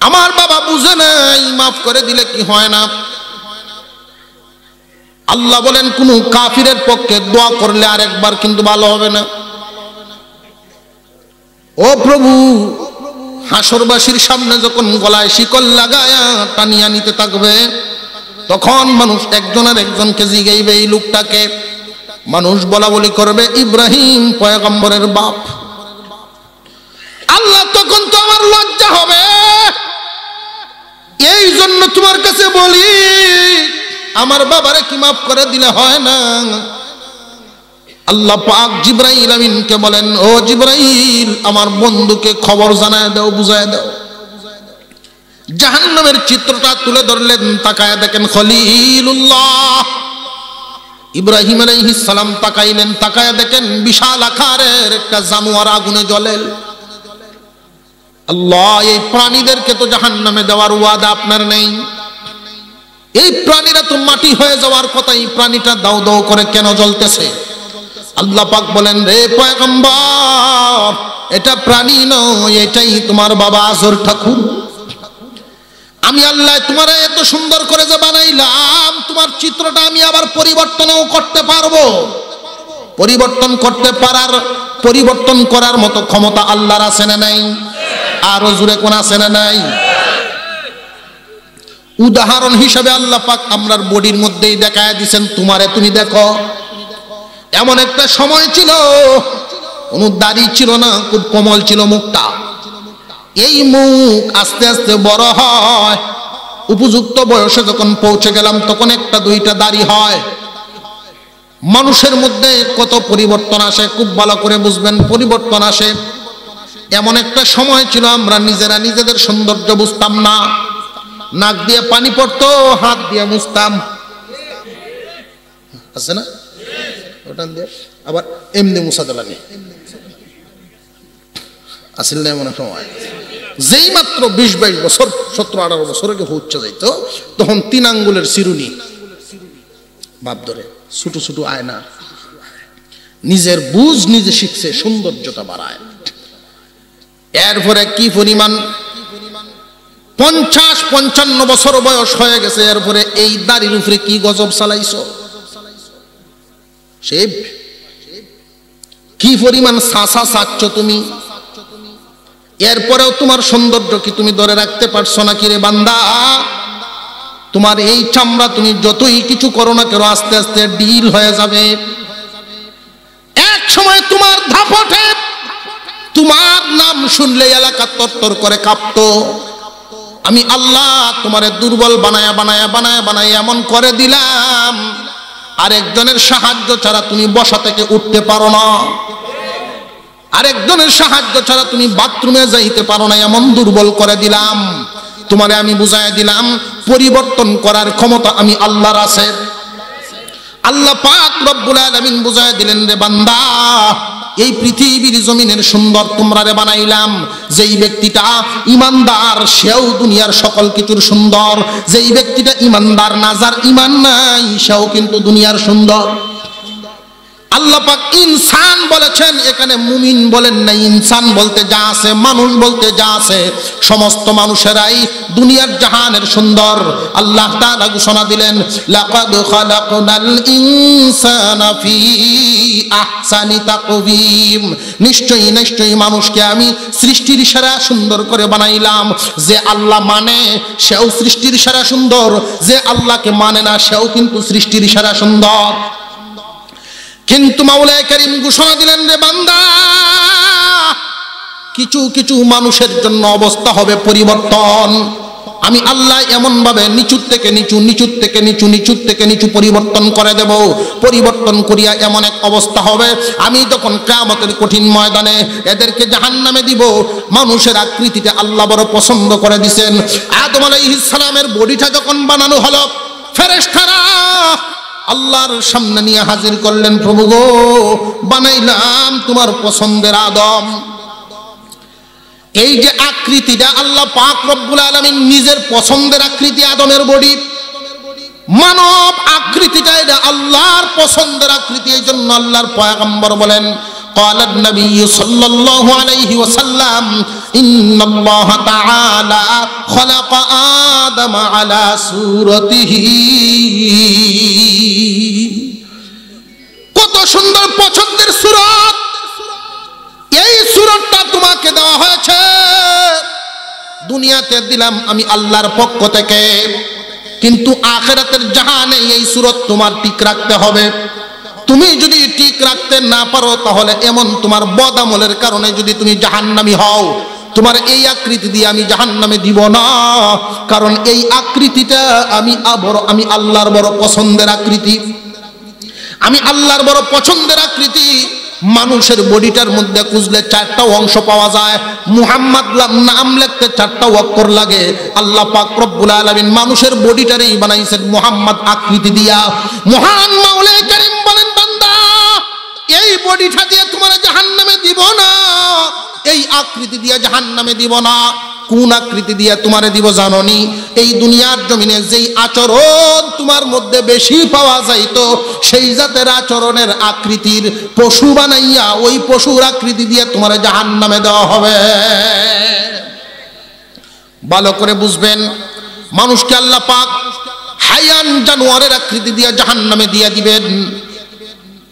আমার বাবা বুঝে নাই, মাফ করে দিলে কি হয় না? আল্লাহ বলেন, কোন কাফিরের পক্ষে দোয়া করলে আরেকবার কিন্তু ভালো হবে না। ও প্রভু, হাসরবাসীর সামনে যখন গলায় শিকল লাগায়া টানিয়া নিতে থাকবে, তখন মানুষ একজনের একজনকে জিগাইবে এই লোকটাকে। মানুষ বলা বলি করবে ইব্রাহিম পয়গম্বরের বাপ। আল্লাহ তখন তো আমার লজ্জা হবে। এই জন্য তোমার কাছে বলি, আমার বাবারে কি মাফ করে দিলে হয় না? আল্লাহ পাক জিবরাইল আমিনকে বলেন, ও জিবরাইল, আমার বন্ধুকে খবর জানায় দাও, বুঝায় দাও। জাহান্নামের চিত্রটা তুলে ধরলেন, তাকায় দেখেন খলিলুল্লাহ ইব্রাহিম আলাইহিস সালাম তাকাইলেন, তাকায় দেখেন বিশাল আকারের একটা জানোয়ার আগুনে জ্বলে। আল্লাহ, এই প্রাণীদেরকে তো জাহান্নামে দেওয়ার ওয়াদা আপনার নেই। এই প্রাণীরা তো মাটি হয়ে যাওয়ার কথা, এই প্রাণীটা দাও দাও করে কেন জ্বলতেছে? আল্লাহ পাক বলেন, রে পয়গম্বর, এটা প্রাণী নয়, এটাই তোমার বাবা আজর ঠাকুর। আমি আল্লাহ তোমারে এত সুন্দর করে যে বানাইলাম, তোমার চিত্রটা আমি আবার পরিবর্তনও করতে পারবো। পরিবর্তন করার মতো ক্ষমতা আল্লাহর আছে না নাই? আরো জোরে কোন আছে না নাই? উদাহরণ হিসেবে আল্লাহ পাক আমরার বডির মধ্যেই দেখায় দিবেন, তোমারে তুমি দেখো, এমন একটা সময় ছিল কোনো দাড়ি ছিল না, খুব কোমল ছিল মুখটা। এই মুখ আস্তে আস্তে বড় হয়, উপযুক্ত বয়সে যখন পৌঁছে গেলাম তখন একটা দুইটা দাড়ি হয়। মানুষের মধ্যে কত পরিবর্তন আসে খুব ভালো করে বুঝবেন। পরিবর্তন আসে এমন একটা সময় ছিল আমরা নিজেরা নিজেদের সৌন্দর্য বুঝতাম না, নাক দিয়ে পানি পড়তো, হাত দিয়ে মুছতাম, আছে না? ওটা দিয়ে আবার এমনি মুছা দিলানি আসিল না এমন সময়। যেই মাত্র 20-22 বছর, 17-18 বছরে কেউ উচ্চ যাইতো, তখন 3 আঙ্গুলের চিরুনি ভাব ধরে, ছোট ছোট আয়না, নিজের বুঝ নিজে শিখছে, সৌন্দর্যতা বাড়ায়। এরপরে কি পরিমাণ 50-55 বছর বয়স হয়ে গেছে, এরপরে এই দাড়ির উপরে কি গজব চালাইছো, শেভ কি পরিমাণ সাসা চাচ্ছ তুমি, এরপরেও তোমার সৌন্দর্য কি তুমি ধরে রাখতে পারছো না? কি রে বান্দা, তোমার এই চামড়া তুমি যতই কিছু করো না কেন, আস্তে আস্তে ডিল হয়ে যাবে। এক সময় তোমার ধাপটে তোমার নাম শুনলে এলাকা তরতর করে কাঁপতো। আমি আল্লাহ তোমারে দুর্বল বানায়া বানায়া বানায়া বানায়া এমন করে দিলাম, আরেকজনের সাহায্য ছাড়া তুমি বসা থেকে উঠতে পারো না, আরেকজনের সাহায্য ছাড়া তুমি বাথরুমে যাইতে পারো না, এমন দুর্বল করে দিলাম। তোমারে আমি বুঝাইয়া দিলাম, পরিবর্তন করার ক্ষমতা আমি আল্লাহর আছে। আল্লাহ পাক রব্বুল আলামিন বুঝাইয়া দিলেন, রে বান্দা, এই পৃথিবীর জমিনের সুন্দর তোমরা রে বানাইলাম। যেই ব্যক্তিটা ইমানদার সেও দুনিয়ার সকল কিছুর সুন্দর, যেই ব্যক্তিটা ইমানদার না, যার ইমান নাই, সেও কিন্তু দুনিয়ার সুন্দর। আল্লাহ পাক ইনসান বলেছেন, এখানে মুমিন বলেন না। ইনসান বলতে যা আছে, মানুষ বলতে যা আছে, সমস্ত মানুষেরাই দুনিয়ার জাহানের সুন্দর। আল্লাহ তাআলা ঘোষণা দিলেন, লাকাদ খালাকনাল ইনসানা ফি আহসানি তাকওয়িম, নিশ্চয়ই নিশ্চয়ই মানুষকে আমি সৃষ্টির সেরা সুন্দর করে বানাইলাম। যে আল্লাহ মানে সেও সৃষ্টির সেরা সুন্দর, যে আল্লাহকে মানে না সেও কিন্তু সৃষ্টির সেরা সুন্দর। কিন্তু মাওলানা কারীম ঘোষণা দিলেন, রে বান্দা, কিছু কিছু মানুষের জন্য অবস্থা হবে পরিবর্তন। আমি আল্লাহ এমন ভাবে নিচুর থেকে নিচু, নিচুর থেকে নিচু, নিচুর থেকে নিচু পরিবর্তন করে দেব। পরিবর্তন করিয়া এমন এক অবস্থা হবে, আমি তখন কিয়ামতের কঠিন ময়দানে এদেরকে জাহান্নামে দিব। মানুষের আকৃতিতে আল্লাহ বড় পছন্দ করে দিয়েছেন। আদম আলাইহিস সালামের বডিটা যখন বানানো হলো, ফেরেশতারা আল্লাহর সামনে নিয়ে হাজির করলেন, প্রভু গো, বানাইলাম তোমার পছন্দের আদম। এই যে আকৃতিটা আল্লাহ পাক রব্বুল আলামিন নিজের পছন্দের আকৃতি, আদমের বডি, মানব আকৃতিটা এটা আল্লাহর পছন্দের আকৃতি। এই জন্য আল্লাহর পয়গম্বর বলেন, قال النبي صلى الله عليه وسلم إن الله تعالى خلق آدم على صورته। কত সুন্দর পছন্দের সূরত, এই সূরতটা তোমাকে দেওয়া হয়েছে, দুনিয়াতে দিলাম আমি আল্লাহর পক্ষ থেকে। কিন্তু আখিরাতের জাহানে এই সূরত তোমার ঠিক রাখতে হবে। তুমি যদি ঠিক রাখতে না পারো, তাহলে এমন তোমার বদ আমলের কারণে যদি তুমি জাহান্নামী হও, তোমার এই আকৃতি দিয়ে আমি জাহান্নামে দিব না। কারণ এই আকৃতিটা আমি আল্লাহর বড় পছন্দের আকৃতি, আমি আল্লাহর বড় পছন্দের আকৃতি। মানুষের বডিটার মধ্যে খুঁজলে 4টা অংশ পাওয়া যায়। মুহাম্মদ নাম লিখতে 4টা অক্ষর লাগে। আল্লাহ পাক রব্বুল আলামিন মানুষের বডিটারেই বানাইছেন মুহাম্মদ আকৃতি দিয়া। মহান মাওলানা কারীম বলেন, বান্দা, এই বডিটা দিয়ে তোমার জাহান্নামে দিব না, এই আকৃতি দিয়ে জাহান্নামে দিব না। কোন আকৃতি দিয়ে তোমারে দিব জানোনি? এই দুনিয়ার জমিনে যেই আচরণ তোমার মধ্যে বেশি পাওয়া যাইতো, সেই জাতের আচরণের আকৃতির পশু বানাইয়া ওই পশুর আকৃতি দিয়ে তোমারে জাহান্নামে দেওয়া হবে। ভালো করে বুঝবেন, মানুষকে আল্লাহ পাক হায়ান জানোয়ারের আকৃতি দিয়ে জাহান্নামে দিয়ে দিবেন।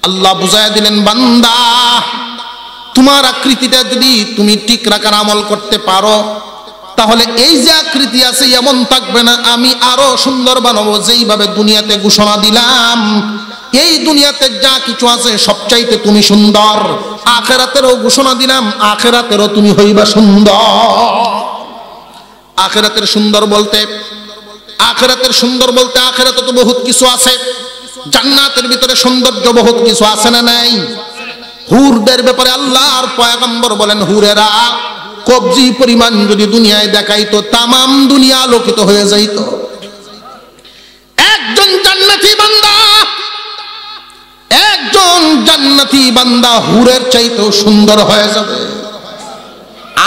আল্লাহ বুঝাইয়া দিলেন, বান্দা, তোমার আকৃতিটা যদি তুমি ঠিক রাখার আমল করতে পারো, তাহলে এই যে আকৃতি আছে এমন থাকবে না, আমি আরো সুন্দর বানাবো। যেইভাবে দুনিয়াতে ঘোষণা দিলাম, এই দুনিয়াতে যা কিছু আছে সবচাইতে তুমি সুন্দর, আখিরাতেরও ঘোষণা দিলাম, আখিরাতেরও তুমি হইবা সুন্দর। আখিরাতের সুন্দর বলতে আখিরাতে তো বহুত কিছু আছে। জান্নাতের ভিতরে সৌন্দর্য বহুত কিছু আছে না নাই? হুরদের ব্যাপারে আল্লাহর পয়গম্বর বলেন, হুরেরা কবজি পরিমাণ যদি দুনিয়ায় দেখাইতো তামাম দুনিয়া আলোকিত হয়ে যাইত। একজন জান্নাতি বান্দা হুরের চাইতেও সুন্দর হয়ে যাবে।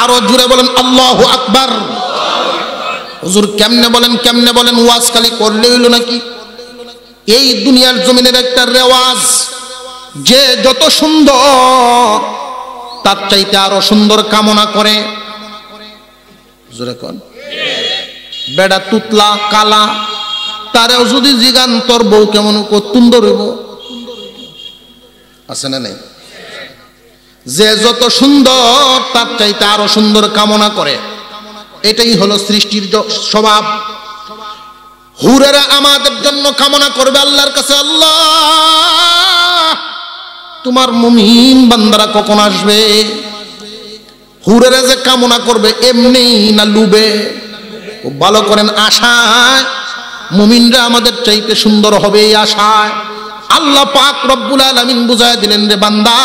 আরো জুড়ে বলেন আল্লাহু আকবার। হুজুর কেমনে বলেন ওয়াজ খালি করলে হইল নাকি? এই দুনিয়ার জমিনের একটা রেওয়াজ, যে যত সুন্দর তার চাইতে আরো সুন্দর কামনা করে। জোরে কোন বেড়া তুতলা কালা, তারেও যদি জিগান তোর বউ কেমন সুন্দর হইব, আছে না নাই? যে যত সুন্দর তার চাইতে আরো সুন্দর কামনা করে। এটাই হলো সৃষ্টির স্বভাব। হুরেরা আমাদের জন্য কামনা করবে আল্লাহর কাছে, আল্লাহ তোমার মুমিন বান্দারা কখন আসবে? হুরেরা যে কামনা করবে এমনি না লুবে? খুব ভালো করেন আশায়, মুমিনরা আমাদের চাইতে সুন্দর হবে এই আশায় আল্লাহ পাক রব্বুল আলামিন বুঝায় দিলেন, রে বান্দা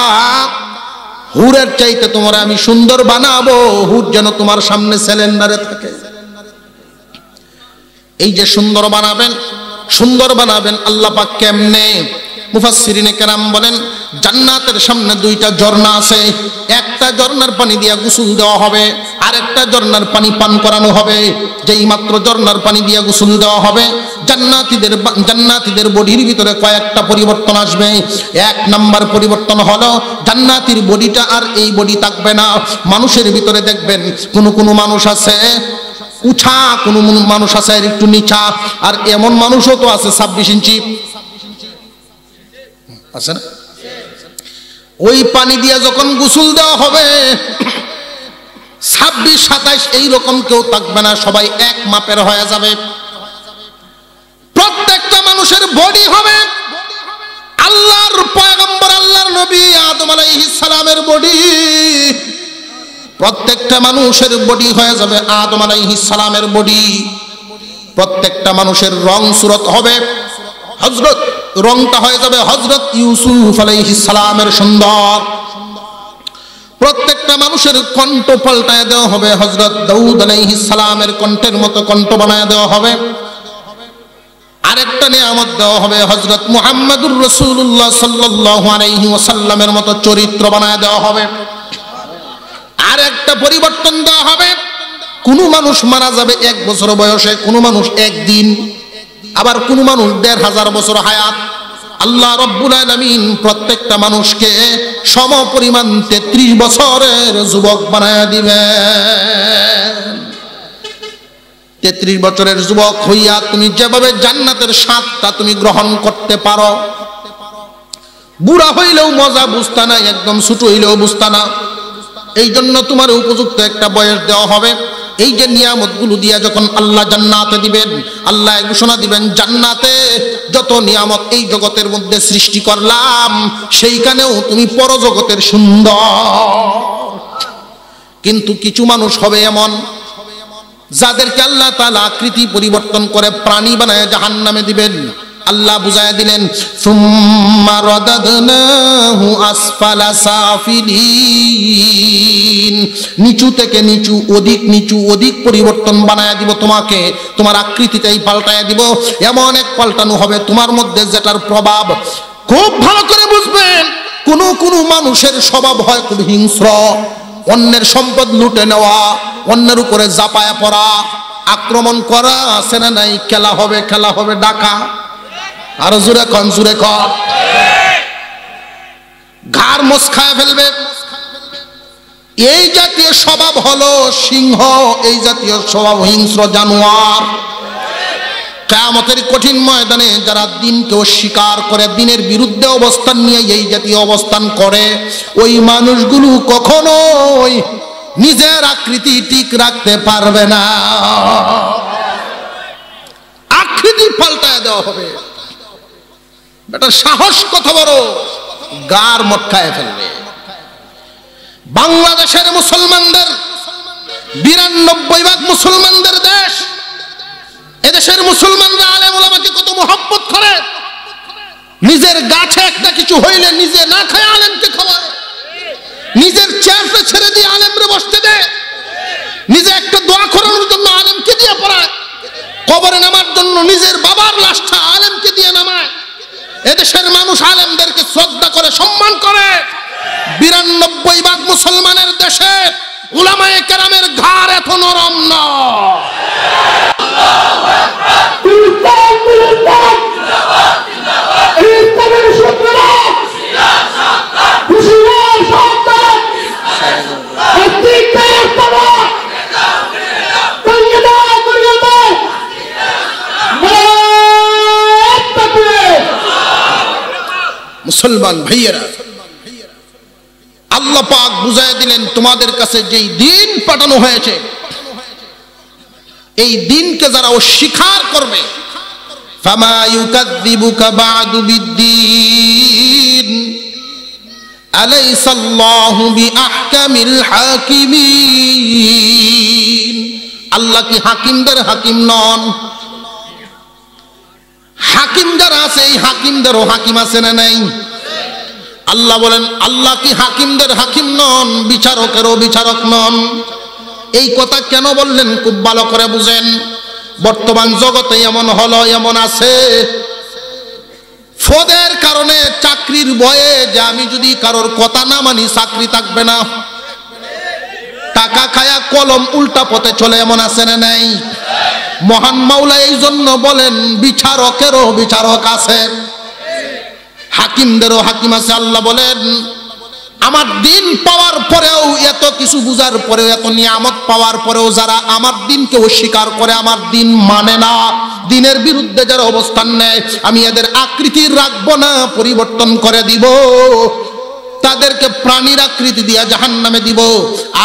হুরের চাইতে তোমার আমি সুন্দর বানাবো, হুর যেন তোমার সামনে সিলিন্ডারে থাকে। এই যে সুন্দর বানাবেন আল্লাহ পাক কেমনে? মুফাসসিরিনে কেরাম বলেন, জান্নাতের সামনে দুইটা ঝর্ণা আছে। একটা ঝর্ণার পানি দিয়া গোসল দেওয়া হবে, আর একটা ঝর্ণার পানি পান করানো হবে। যেই মাত্র ঝর্ণার পানি দিয়া গোসল দেওয়া হবে, জান্নাতীদের বডির ভিতরে কয়েকটা পরিবর্তন আসবে। এক নাম্বার পরিবর্তন হলো জান্নাতীর বডিটা আর এই বডি থাকবে না। মানুষের ভিতরে দেখবেন কোন মানুষ আছে উঁচা, কোন মানুষ আছে একটু নিচা, আর এমন মানুষও তো আছে 26 ইঞ্চি, আছে না? ওই পানি দিয়ে যখন গোসল দেওয়া হবে 26, 27 এইরকম কেউ থাকবে না, সবাই এক মাপের হয়ে যাবে। প্রত্যেকটা মানুষের বডি হবে আল্লাহর পয়গম্বর, আল্লাহর নবী আদম আলাইহিস সালামের বডি। প্রত্যেকটা মানুষের বডি হয়ে যাবে আদম আলাইহিস সালামের বডি। প্রত্যেকটা মানুষের রং সুরত হবে রংটা হয়ে যাবে হযরত ইউসুফ আলাইহিস সালামের সুন্দর। প্রত্যেকটা মানুষের কণ্ঠ পাল্টায় দেওয়া হবে, হযরত দাউদ আলাইহিস সালামের কণ্ঠের মতো কণ্ঠ বানায় দেওয়া হবে। আরেকটা নিয়ামত দেওয়া হবে, হযরত মুহাম্মদুর রাসূলুল্লাহ সাল্লাল্লাহু আলাইহি ওয়াসাল্লামের মতো চরিত্র বানায় দেওয়া হবে। আরেকটা পরিবর্তন দেওয়া হবে, কোন মানুষ মারা যাবে 1 বছর বয়সে, কোন মানুষ 1 দিন, আবার কোন মানুষ 1500 বছর হায়াত। আল্লাহ রব্বুল আলামিন প্রত্যেকটা মানুষকে সম পরিমাণ 33 বছরের যুবক বানায় দিবেন। 33 বছরের যুবক হইয়া তুমি যেভাবে জান্নাতের স্বাদটা তুমি গ্রহণ করতে পারো, বুড়া হইলেও মজা বুঝতা না, একদম ছোট হইলেও বুঝতা না। এই জন্য তোমার উপযুক্ত একটা বয়স দেওয়া হবে। এই যে নিয়ামতগুলো দিয়া যখন আল্লাহ জান্নাতে দিবেন, আল্লাহ ঘোষণা দিবেন, জান্নাতে যত নিয়ামত এই জগতের মধ্যে সৃষ্টি করলাম সেইখানেও তুমি পরজগতের সুন্দর। কিন্তু কিছু মানুষ হবে এমন যাদেরকে আল্লাহ তাআলা আকৃতি পরিবর্তন করে প্রাণী বানায় জাহান্নামে দিবেন। আল্লাহ বুঝায় দিলেন, সুম্মা রাদাদনাহু আসফালা সাফিলিন, নিচু থেকে নিচু, অধিক পরিবর্তন বানায় দিব তোমাকে, তোমার আকৃতিটাই পাল্টায় দিব। এমন এক পাল্টানো হবে তোমার মধ্যে যেটার প্রভাব খুব ভালো করে বুঝবেন। কোন মানুষের স্বভাব হয় খুব হিংস্র, অন্যের সম্পদ লুটে নেওয়া, অন্যের উপরে জাপায়া পড়া, আক্রমণ করা, আছে না নাই? খেলা হবে ডাকা, আর জোরে কন, ঘাড় মোচ খায় ফেলবে। এই জাতীয় স্বভাব হলো সিংহ, এই জাতীয় স্বভাব হিংস্র জানোয়ার। কিয়ামতের কঠিন ময়দানে যারা দিনকে অস্বীকার করে, দিনের বিরুদ্ধে অবস্থান নিয়ে এই জাতীয় অবস্থান করে, ওই মানুষগুলো কখনোই নিজের আকৃতি ঠিক রাখতে পারবে না। আকৃতি পাল্টায় দেওয়া হবে। বেটা সাহস কত বড়, গার মটকায় ফেলবে। বাংলাদেশের মুসলমানদের 92% মুসলমানদের দেশ। এদেশের মুসলমানরা আলেম ওলামাকে কত মহব্বত করে। নিজের গাছে একটা কিছু হইলে নিজে না খায় আলেমকে খাওয়ায়, নিজের চেয়ারটা ছেড়ে দিয়ে আলেমরে বসতে দেয়। কবরে নামার জন্য নিজের বাবার লাশটা আলেমকে দিয়ে নামায়। এদেশের মানুষ আলেমদেরকে শ্রদ্ধা করে, সম্মান করে। 92% মুসলমানের দেশে উলামায়ে কেরামের ঘাড় এত নরম না। মুসলমান ভাইয়েরা, আল্লাহ পাক বুঝায় দিলেন তোমাদের কাছে যেই দিন পাঠানো হয়েছে, এই দিনকে যারা অস্বীকার করবে, ফামা ইউকাযযিবুকা বা'দু বিদ্দীন আলাইসাল্লাহু বিআহকামিল হাকিমিন। আল্লাহ কি হাকিমদের হাকিম নন? হাকিম যারা আছে, এই হাকিমদেরও হাকিম আছে না নাই? আল্লাহ বলেন, আল্লাহ কি হাকিমদের হাকিম নন? বিচারকেরও বিচারক নন? এই কথা কেন বললেন খুব ভালো করে বুঝেন। বর্তমান জগতে এমন হলো, এমন আছে, ফদের কারণে, চাকরির ভয়ে, যে আমি যদি কারোর কথা না মানি চাকরি থাকবে না, টাকা খায়া কলম উল্টা পথে চলে, এমন আছে না নাই? মহান মাওলা এই জন্য বলেন বিচারকেরও বিচারক আছে, হাকিমদেরও হাকিম আছে। আল্লাহ বলেন আমার দিন পাওয়ার পরেও, এত কিছু বুঝার পরেও, এত নিয়ামত পাওয়ার পরেও যারা আমার দিনকে অস্বীকার করে, আমার দিন মানে না, দিনের বিরুদ্ধে যারা অবস্থান নেয়, আমি এদের আকৃতি রাখবো না, পরিবর্তন করে দিব। তাদেরকে প্রাণীর আকৃতি দিয়া জাহান্নামে দিব।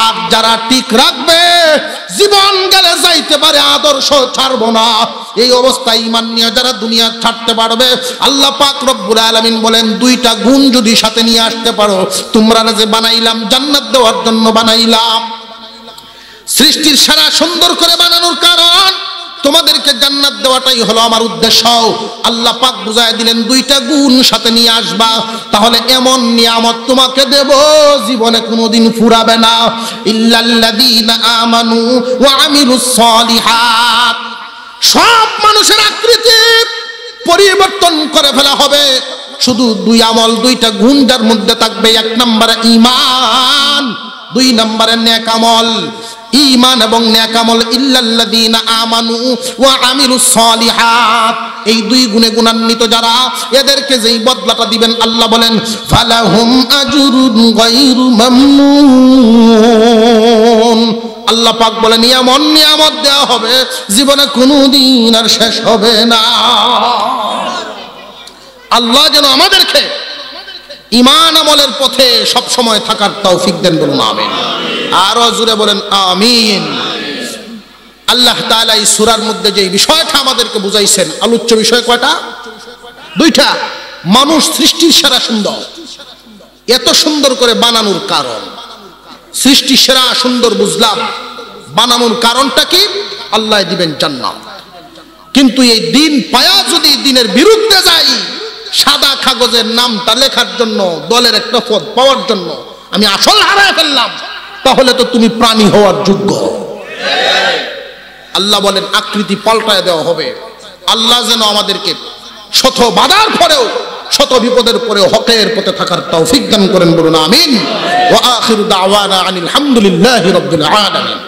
আর যারা ঠিক রাখবে, জীবন গেলে যাইতে পারে, আদর্শ ছাড়বো না, এই অবস্থায় ঈমান নিয়ে যারা দুনিয়া ছাড়তে পারবে, আল্লাহ পাক রব্বুল আলামিন বলেন দুইটা গুণ যদি সাথে নিয়ে আসতে পারো, তোমরা যে বানাইলাম জান্নাত দেওয়ার জন্য বানাইলাম, সৃষ্টির সারা সুন্দর করে বানানোর কারণ তোমাদেরকে জান্নাত দেওয়াটাই হলো আমার উদ্দেশ্য। আল্লাহ পাক বুঝায় দিলেন দুইটা গুণ সাথে নিয়ে আসবা, তাহলে এমন নিয়ামত তোমাকে দেব জীবনে কোনোদিন ফুরাবে না। ইল্লাল্লাযীনা আমানু ওয়া আমিলুস সালিহাত। সব মানুষের আকৃতি পরিবর্তন করে ফেলা হবে, শুধু দুই আমল, দুইটা গুণ যার মধ্যে থাকবে। এক নম্বরে ঈমান, দুই নম্বরে নেক আমল। ঈমান এবং নেক আমল, ইল্লাল্লাযীনা আমানু ওয়া আমিলুস সালিহাত, এই দুই গুণে গুণান্বিত যারা, এদেরকে যেই বদলাটা দিবেন আল্লাহ বলেন ফালাহুম আজরুন গায়রু মামনুন। আল্লাহ পাক বলেন এমন নিয়ামত দেওয়া হবে জীবনে কোনোদিন আর শেষ হবে না। আল্লাহ যেন আমাদেরকে ঈমান আমলের পথে সব সময় থাকার তৌফিক দেন, বলুন আমিন। আরো জোরে বলেন আমিন। আল্লাহ তাআলা এই সূরার মধ্যে যে বিষয়টা আমাদেরকে বুঝাইছেন, আলোচ্য বিষয় কয়টা? দুইটা। মানুষ সৃষ্টির সেরা সুন্দর, এত সুন্দর করে বানানোর কারণ, সৃষ্টি সেরা সুন্দর বুঝলাম, বানানোর কারণটা কি? আল্লাহ দিবেন জান্নাত। কিন্তু এই দিন পায়া যদি দিনের বিরুদ্ধে যাই, সাদা কাগজের নামটা লেখার জন্য, দলের একটা পদ পাওয়ার জন্য আমি আসল হারায় ফেললাম, তাহলে তো তুমি প্রাণী হওয়ার যোগ্য। আল্লাহ বলেন আকৃতি পাল্টায় দেওয়া হবে। আল্লাহ যেন আমাদেরকে শত বাধার পরেও, শত বিপদের পরেও হকের পথে থাকার তৌফিক দান করেন, বলুন আমিন। ওয়া আখিরু দাওয়ানা আনিল হামদুলিল্লাহি রাব্বিল আলামিন।